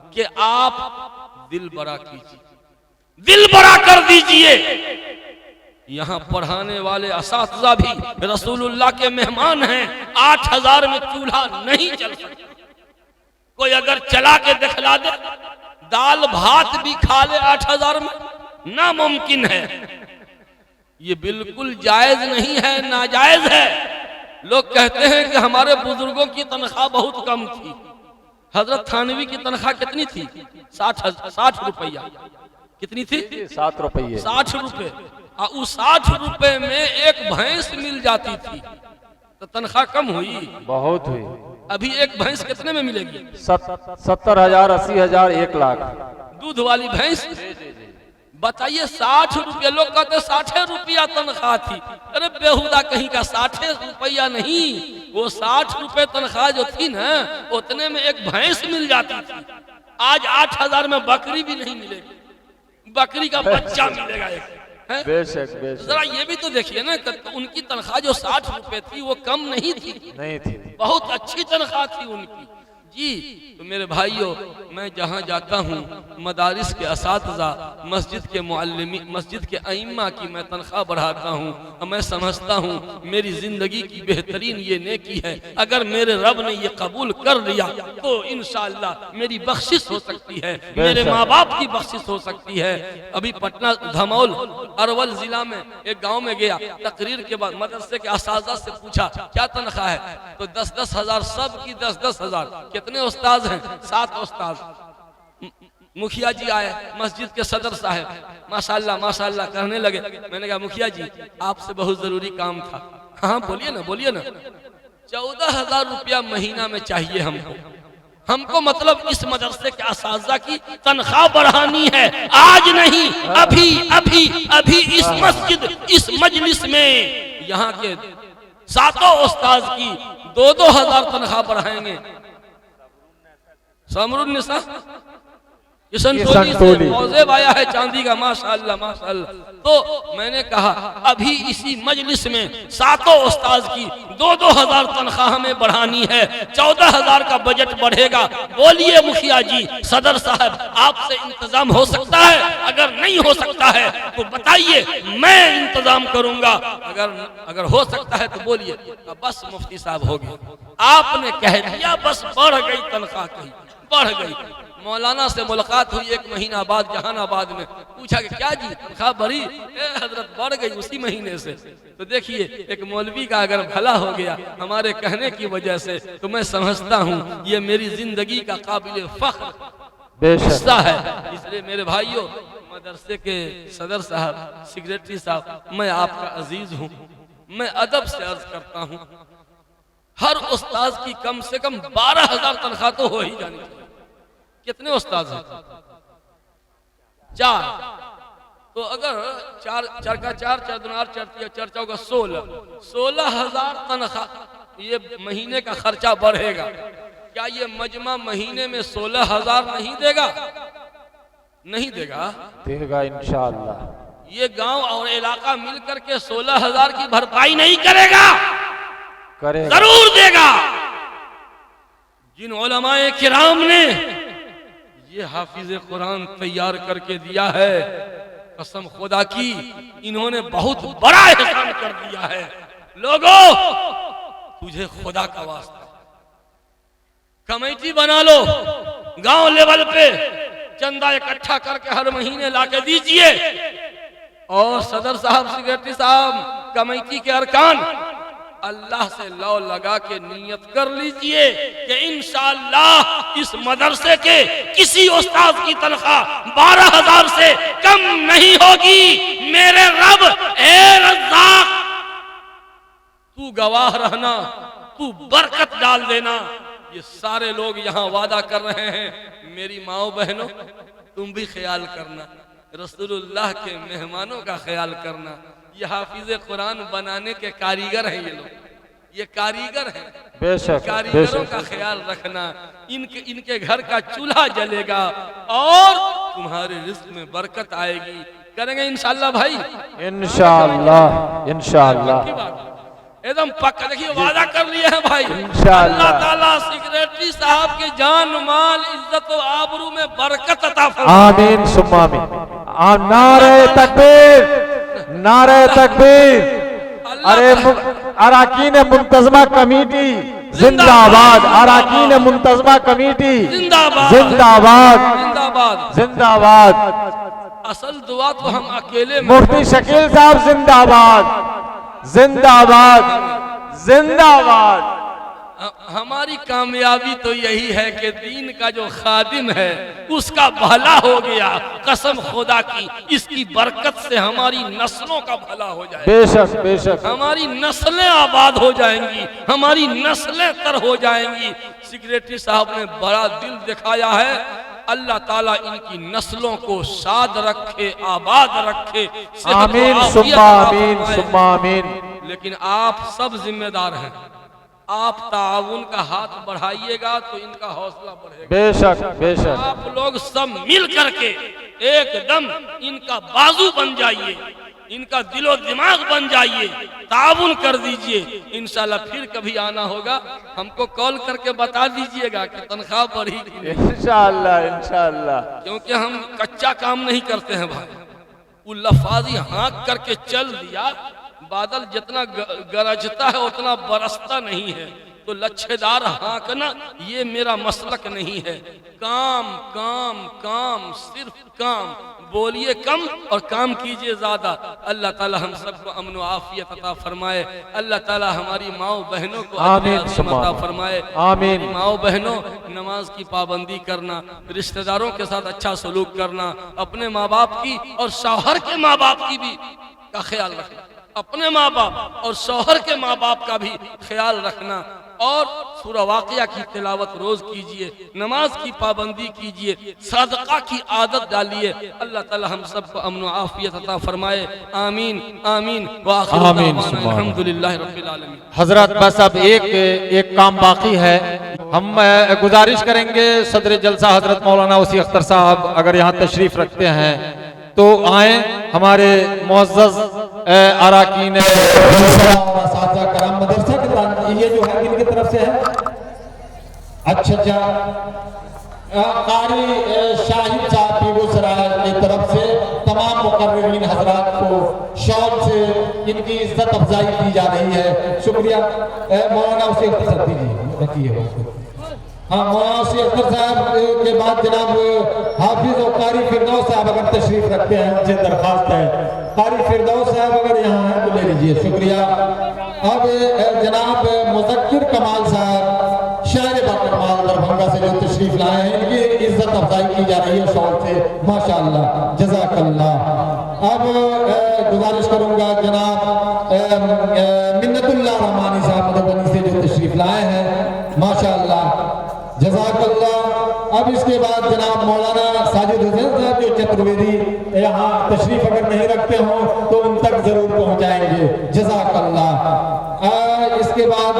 कि आप दिल बड़ा कीजिए, दिल बड़ा कर दीजिए। यहाँ पढ़ाने वाले असातिज़ा भी रसूलुल्लाह के मेहमान हैं। 8000 में चूल्हा नहीं चल सकता। कोई अगर चला के दिखला दे, दाल भात भी खा ले 8000 में, नामुमकिन है। ये बिल्कुल जायज नहीं है, नाजायज है। लोग कहते हैं कि हमारे बुजुर्गों की तनख्वाह बहुत कम थी। हजरत थानवी की तनख्वाह कितनी थी? 60 रुपया। कितनी थी? 7 रुपये। 60 रुपए। और उस 60 रुपए में एक भैंस मिल जाती थी तो तनख्वाह कम हुई? बहुत हुई। अभी एक भैंस कितने में मिलेगी? 70,000, 80,000, 1 लाख। दूध वाली भैंस। बताइए 60 रुपया। लोग कहते 60 रुपया तनख्वाह थी। अरे बेहुदा कहीं का 60 रुपया नहीं, वो 60 रुपए तनख्वाह जो थी ना उतने में एक भैंस मिल जाती थी। आज 8,000 में बकरी भी नहीं मिलेगी, बकरी का बच्चा मिलेगा एक। बेशक बेशक। जरा ये भी तो देखिए ना, उनकी तनख्वाह जो 60 रुपए थी वो कम नहीं थी, नहीं थी, बहुत अच्छी तनख्वाह थी उनकी जी। तो मेरे भाइयों, मैं जहाँ जाता हूँ मदारिस के असातिज़ा, मस्जिद के मुअल्लिमी, मस्जिद के अइम्मा की मैं तनख्वाह बढ़ाता हूँ और मैं समझता हूँ मेरी ज़िंदगी की बेहतरीन ये नेकी है। अगर मेरे रब ने ये कबूल कर लिया तो इंशाअल्लाह मेरी बख्शिश हो सकती है, मेरे माँ बाप की बख्शिश हो सकती है। अभी पटना धमौल अरवल जिला में एक गाँव में गया, तकरीर के बाद मदरसे के असातिज़ा से पूछा क्या तनख्वाह है, तो 10-10 हज़ार, सब की 10-10 हज़ार। कितने उस्ताद हैं? 7 उस्ताद। मुखिया जी आए, मस्जिद के सदर साहब माशाल्लाह माशाल्लाह करने लगे। मैंने कहा मुखिया जी आपसे बहुत जरूरी काम था। हाँ बोलिए ना बोलिए ना। 14,000 रुपया महीना में चाहिए हमको मतलब इस मदरसे के असातिज़ा की तनख्वाह बढ़ानी है, आज नहीं, अभी अभी अभी इस मस्जिद, इस मजलिस में यहाँ के 7 उस्ताद की 2-2 हज़ार तनख्वाह बढ़ाएंगे। समरुन्निसा ये संतोली से मौज़ेब आया है चांदी का, माशाअल्लाह माशाअल्लाह। तो मैंने कहा अभी इसी मजलिस में 7 उस्ताद की 2-2 हज़ार तनख्वाह हमें बढ़ानी है, 14,000 का बजट बढ़ेगा। बोलिए मुखिया जी, सदर साहब, आपसे इंतजाम हो सकता है? अगर नहीं हो सकता है तो बताइए, मैं इंतजाम करूंगा। अगर हो सकता है तो बोलिए। बस मुफ्ती साहब हो गए, आपने कह दिया, बस बढ़ गई तनख्वाह, कही बढ़ गई। मौलाना से मुलाकात हुई 1 महीना बाद जहानाबाद में, पूछा कि क्या जी तनख्वाह बढ़ी? हजरत बढ़ गई उसी महीने से। तो देखिए एक मौलवी का अगर भला हो गया हमारे कहने की वजह से, तो मैं समझता हूँ ये मेरी जिंदगी का काबिल फख्र हिस्सा है। इसलिए मेरे भाइयों, मदरसे के सदर साहब, सेक्रेटरी साहब, मैं आपका अजीज हूँ, मैं अदब से अर्ज करता हूँ, हर उस्ताद की कम से कम 12,000 तनख्वाह तो हो ही जानी चाहिए। कितने उस्ताद हैं? 4। तो अगर 4 का 4, 4 दूना 8, 4 चौका 16,000 तनख्वाह, ये महीने का खर्चा बढ़ेगा। क्या ये मजमा महीने में 16,000 नहीं देगा? नहीं देगा, देगा इंशाअल्लाह। ये गांव और इलाका मिलकर के 16,000 की भरपाई नहीं करेगा, करेगा, जरूर देगा। जिन उलमाए किराम ने ये हाफिज कुरान तैयार करके दिया है, कसम खुदा की इन्होंने बहुत बड़ा एहसान कर दिया है। लोगों, तुझे खुदा का वास्ता कमेटी बना लो, गांव लेवल पे चंदा इकट्ठा करके हर महीने लाके दीजिए, और सदर साहब, सेक्रेटरी साहब, कमेटी के अरकान अल्लाह से लौ लगा के नियत कर लीजिए कि इंशाअल्लाह इस मदरसे के किसी उस्ताद की तनख्वाह 12,000 से कम नहीं होगी। मेरे रब, ए रज़्ज़ाक़, तू गवाह रहना, तू बरकत डाल देना। ये सारे लोग यहाँ वादा कर रहे हैं। मेरी माओ बहनों, तुम भी ख्याल करना, रसूलुल्लाह के मेहमानों का ख्याल करना। ये हाफिज कुरान बनाने के कारीगर हैं, ये लोग, ये कारीगर हैं। बेशक, कारीगरों का ख्याल रखना। इनके घर का चूल्हा जलेगा और तुम्हारे रिज़्क़ में बरकत आएगी। करेंगे इंशाअल्लाह भाई, इंशाअल्लाह इंशाअल्लाह, एकदम पक्का। देखिए वादा कर लिए हैं भाई, इंशाअल्लाह। अल्लाह ताला सेक्रेटरी साहब के जान माल इज्जत और आबरू में बरकत अता फरमाए। आमीन सुम्मा आमीन। नारे तकबीर, नारे तकबीर। अरे अराकीन मुंतजमा कमेटी जिंदाबाद, अराकीन मुंतजमा कमेटी जिंदाबाद जिंदाबाद जिंदाबाद जिंदाबाद। असल दुआ तो हम अकेले में। मुफ्ती शकील साहब जिंदाबाद जिंदाबाद जिंदाबाद। हमारी कामयाबी तो यही है कि दीन का जो खादिम है उसका भला हो गया। कसम खुदा की, इसकी बरकत से हमारी नस्लों का भला हो जाए। बेशक बेशक। हमारी नस्लें आबाद हो जाएंगी, हमारी नस्लें तर हो जाएंगी। सेक्रेटरी साहब ने बड़ा दिल दिखाया है। अल्लाह ताला इनकी नस्लों को शाद रखे, आबाद रखे। आमीन सुम्मा आमीन सुम्मा आमीन। लेकिन आप सब जिम्मेदार हैं। आप ताउन का हाथ बढ़ाइएगा तो इनका हौसला बढ़ेगा। बेशक बेशक। आप लोग सब मिल करके एकदम इनका बाजू बन जाइए, इनका दिलो दिमाग बन जाइए, ताउन कर दीजिए। इंशाल्लाह फिर कभी आना होगा, हमको कॉल करके बता दीजिएगा कि तनख्वाह बढ़ी कि नहीं। इंशाअल्लाह इंशाअल्लाह। क्योंकि हम कच्चा काम नहीं करते हैं भाई। वो लफाजी हाँक करके चल दिया, बादल जितना गरजता है उतना बरसता नहीं है। तो लच्छेदार हाँकना ये मेरा मसलक नहीं है। काम काम काम, सिर्फ काम। बोलिए कम और काम कीजिए ज्यादा। अल्लाह ताला हम सबको अमन व आफियत अता फरमाए। अल्लाह ताला हमारी माओ बहनों को आमीन अता फरमाए। आमीन। माओ बहनों, नमाज की पाबंदी करना, रिश्तेदारों के साथ अच्छा सलूक करना, अपने माँ बाप की और शौहर के माँ बाप की भी का ख्याल रखना, अपने माँ बाप और शौहर के माँ बाप का भी ख्याल रखना। और सूरह वाक़िया की तिलावत रोज कीजिए, नमाज की पाबंदी कीजिए, सदका की आदत डालिए। अल्लाह ताला हम सबको अमन व आफियत अता फरमाए। आमीन आमीन व आखिर अल्हम्दुलिल्लाह रब्बिल आलमीन। हजरत बस अब एक काम बाकी है। हम गुजारिश करेंगे सदर जलसा हजरत मौलाना वसी अख्तर साहब अगर यहाँ तशरीफ रखते हैं तो आए। हमारे मुअज़्ज़ज़ अराकीन मदरसा के ये जो है किनकी तरफ से है? अच्छा कारी शाहिद साहब बेगूसराय की तरफ से तमाम मुकर्ररीन हजरात को शौक से इनकी इज्जत अफजाई की जा रही है। शुक्रिया। मौलाना उसे अख्तर दीजिए, रखिए। हाँ, मौलाना उसे अख्तर साहब के बाद जनाब हाफिज और कारी फिरदौस साहब अगर तशरीफ रखते हैं, उनसे दरखास्त है। कारी फिरदौस साहब अगर यहाँ हैं तो ले लीजिए। शुक्रिया। अब जनाब मुज़क्किर कमाल साहब शायर बाकमाल दरभंगा से जो तशरीफ लाए हैं, इनकी इज्जत अफजाई की जा रही है शौक से। माशाअल्लाह, जज़ाकल्लाह। अब गुजारिश करूंगा जनाब मिन्नतुल्लाह रहमानी साहब मधुबनी से जो तशरीफ लाए हैं, माशाअल्लाह, जज़ाकल्लाह। अब इसके बाद जनाब मौलाना साजिद हुसैन साहब जो चतुर्वेदी यहाँ तशरीफ अगर नहीं रखते हों तो उन तक जरूर पहुँचाएंगे। जज़ाकल्लाह। इसके बाद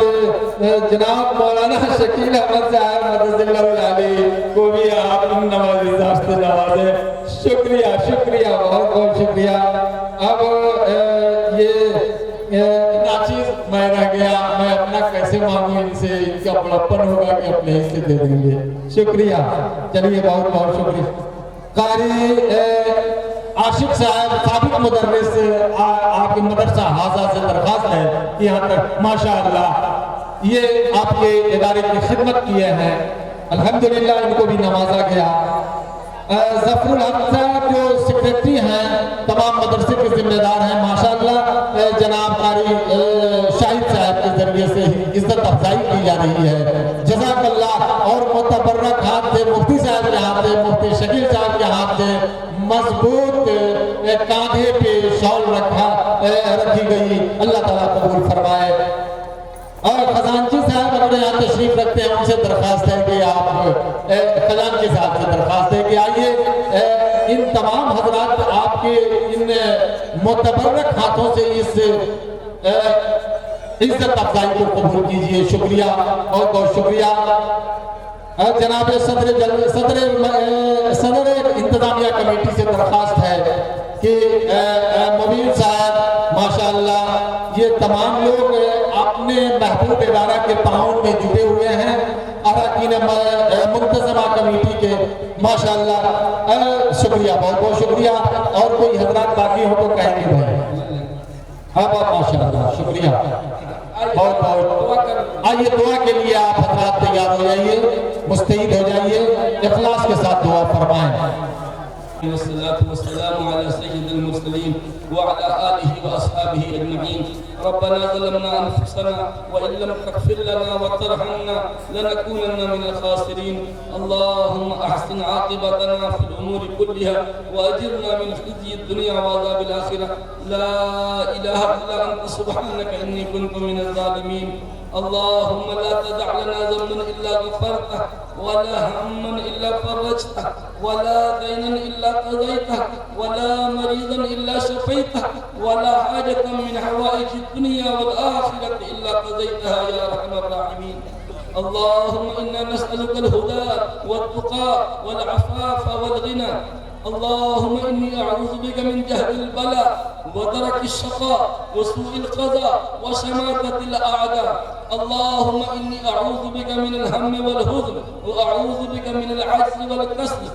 जनाब मौलाना शकील अहमद साहब मददुल्लाह को भी आप नवाज से नवाजे। शुक्रिया शुक्रिया, बहुत बहुत शुक्रिया। अब ये नाचीज मैं रह गया, मैं अपना कैसे मांगू इनसे, इनका बड़प्पन होगा कि अपने हिस्से दे देंगे। शुक्रिया। चलिए, बहुत बहुत शुक्रिया। कारी आशिक साहब साबिक मुदर्रिस आपकी मदरसा हाजा से दरखास्त है कि यहाँ तक माशाअल्लाह ये आपके इदारे की खिदमत किए हैं। अल्हम्दुलिल्लाह इनको भी नवाजा गया। ज़फरुल हक साहब जो सेक्रेटरी हैं, तमाम मदरसे के जिम्मेदार हैं, माशाअल्लाह जनाब कारी शाहिद साहब के जरिए से इज्जत अफजाई की जा रही है। जज़ाकल्लाह। और मुतबर्रक हाथ से मुफ्ती साहब के हाथ से, मुफ्ती शकील साहब के हाथ से मजबूत कांधे पे शॉल रखी गई। अल्लाह ताला कबूल फरमाए। और खजानची साहब अगर यहाँ तशरीफ रखते हैं, उनसे दरखास्त है कि आप खजानची साहब से दरखास्त है कि आइए इन तमाम हजरात आपके इन मुतबर्रक हाथों से इस इज्जत अफजाई को कबूल कीजिए। शुक्रिया, बहुत बहुत शुक्रिया। जनाब सदर इंतजामिया कमेटी से दरखास्त है कि मुबीन साहब माशाअल्लाह ये तमाम लोग अपने महबूब इदारा के ताउन में जुटे हुए हैं। अरकान मुंतज़मा कमेटी के माशाअल्लाह शुक्रिया, बहुत बहुत शुक्रिया। और कोई हजरात बाकी हो तो कहेंगे भाई। अब माशाअल्लाह शुक्रिया, बहुत बहुत। आइए दुआ के लिए आप हजरात तैयार हो जाइए, मुस्तईद हो जाइए, इखलास के साथ दुआ फरमाएं। वस्सलातु वस्सलामु अला सय्यिदिल मुरसलीन व अला आलिहि व अस्हाबिहि अजमईन। रब्बना ज़लमना अनफुसना व इन लम तग़फिर लना व तरहमना लनकूनन्ना मिनल ख़ासिरीन। अल्लाहुम्मा अहसिन आक़िबतना फ़िल उमूरि कुल्लिहा व अजिरना मिन ख़िज़्यि दुनिया व अज़ाबिल आख़िरह। ला इलाहा इल्ला अंता सुब्हानका इन्नी कुन्तु मिनज़ ज़ालिमीन। अल्लाहुम्मा ला तदअ लना ज़म्बन इल्ला गफ़रतह वला हम्मन इल्ला फ़रजतह वला दैनन इल्ला क़ज़ैतह वला मरीज़न इल्ला शफ़ैतह वला हाजतन मिन हवाइजिद दुनिया वल आखिरति इल्ला क़ज़ैतहा या अरहमर राहिमीन। अल्लाहुम्मा इन्ना नस्अलुकल हुदा वत्तुक़ा वल अफ़ाफ़ वल ग़िना। अल्लाहुम्मा इन्नी अऊज़ु बिका मिन जहदिल बला व दरकिश शक़ा व सूइल क़ज़ा व शमाततिल अअदा। अल्लाहुम्मा इन्नी अऊज़ु बिका मिनल हम्मि वल हुज़्न व अऊज़ु बिका मिनल अज्ज़ि वल कस्ल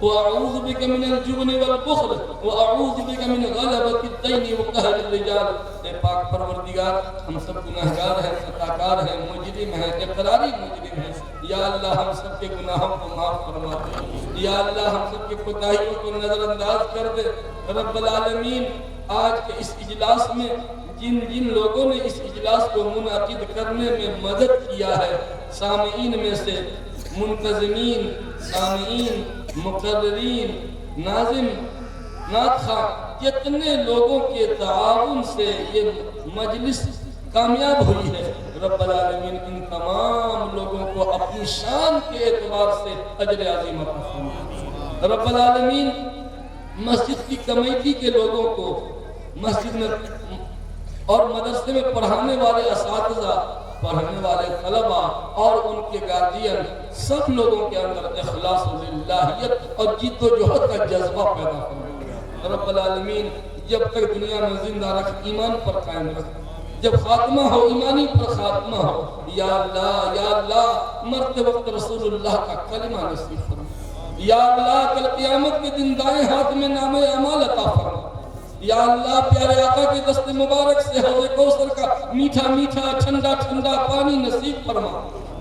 व अऊज़ु बिका मिनल जुब्नि वल बुख़्ल व अऊज़ु बिका मिन ग़लबतिद दैनि व क़हरिर रिजाल। ए पाक परवरदिगार, हम सब गुनाहगार हैं, खताकार हैं, मुजरिम हैं, इक़रारी मुजरिम हैं। या अल्लाह हम सब के गुनाहों को माफ़ फरमा दे। या अल्लाह हम सब की कोताहियों को नज़रअंदाज कर दे। रब्बुल आलमीन, आज के इस इजलास में जिन जिन लोगों ने इस इजलास को मुनाकिद करने में मदद किया है, सामीईन में से मुंतज़मीन, सामीईन, मुक़र्रिरीन, नाज़िम, नातख़ा, जितने लोगों के ताउन से ये मजलिस कामयाब हुई है, रब्बुल आलमीन इन तमाम लोगों को अपनी शान के एतबार से अजर अज़ीम अता फरमा। रब्बुल आलमीन मस्जिद की कमेटी के लोगों को, मस्जिद में और मदरसे में पढ़ाने वाले असातिज़ा, पढ़ने वाले तलबा और उनके गार्जियन, सब लोगों के अंदर इखलास व लिल्लाहियत और जिद्दोजहद का जज्बा पैदा फरमा। रब्बुल आलमीन जब तक दुनिया में जिंदा रख, ईमान पर कायम रख। जब खात्मा हो, ईमानी पर खात्मा हो। या अल्लाह मरते वक्त रसूलुल्लाह का कलिमा नसीब फरमा। या अल्लाह कल क़यामत के दिन दाएं हाथ में नामे अमाल अता फरमा। या अल्लाह प्यारे आका के दस्ते मुबारक से हौज़े कौसर का मीठा मीठा ठंडा ठंडा पानी नसीब फरमा।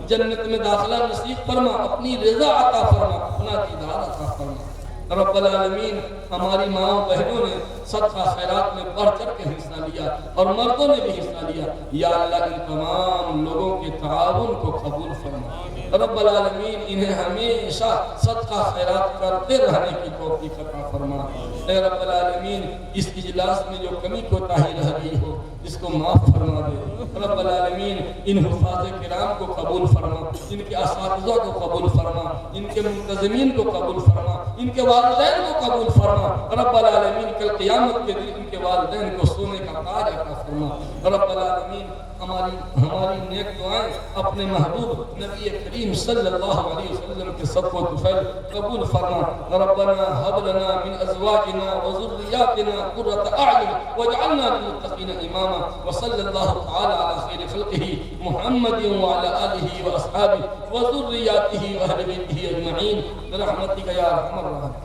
जन्नत में दाखिला नसीब फरमा। अपनी रज़ा अता फरमा, अपना दीदार अता फरमा। रब्बुल आलमीन, हमारी माओ बहनों ने सदका खैरात में बढ़ चढ़ के हिस्सा लिया और मर्दों ने भी हिस्सा लिया। या अल्लाह इन तमाम लोगों के ताउन को कबूल फरमा। रब्बुल आलमीन इन्हें हमेशा सदका खैरात करते रहने की तौफीक अता फरमा। ऐ रब्बुल आलमीन, इस इजलास में जो कमी कोताही रह गई हो, इसको माफ़ फरमा दे। रब्बुल आलमीन इन हुफ़ाज़े किराम को कबूल फरमा, इनके असातिज़ा को कबूल फरमा, इनके मुंतज़मीन को कबूल फरमा, इनके वालिदैन को कबूल फरमा। रब्बुल आलमीन कल क़यामत के दिन इनके वालिदैन को सोने का ताज अता फरमा। रब्बुल आलमीन हमारी नेक दुआएं अपने महबूब नबी करीम सल्लल्लाहु अलैहि वसल्लम के सबको तुफ़ैल कबूल फरमा। रब्बना हब लना मिन अज़वाजिना व ज़ुर्रिय्यातिना क़ुर्रता अ'युन वजअलना लिल-मुत्तक़ीना इमामा। व सल्लल्लाहु तआला अला खैरि ख़ल्क़िही मुहम्मदिन व अला आलिही व अस्हाबिही व ज़ुर्रिय्यातिही व अहलि बैतिही अजमईन बिरहमतिका या अरहमर राहिमीन।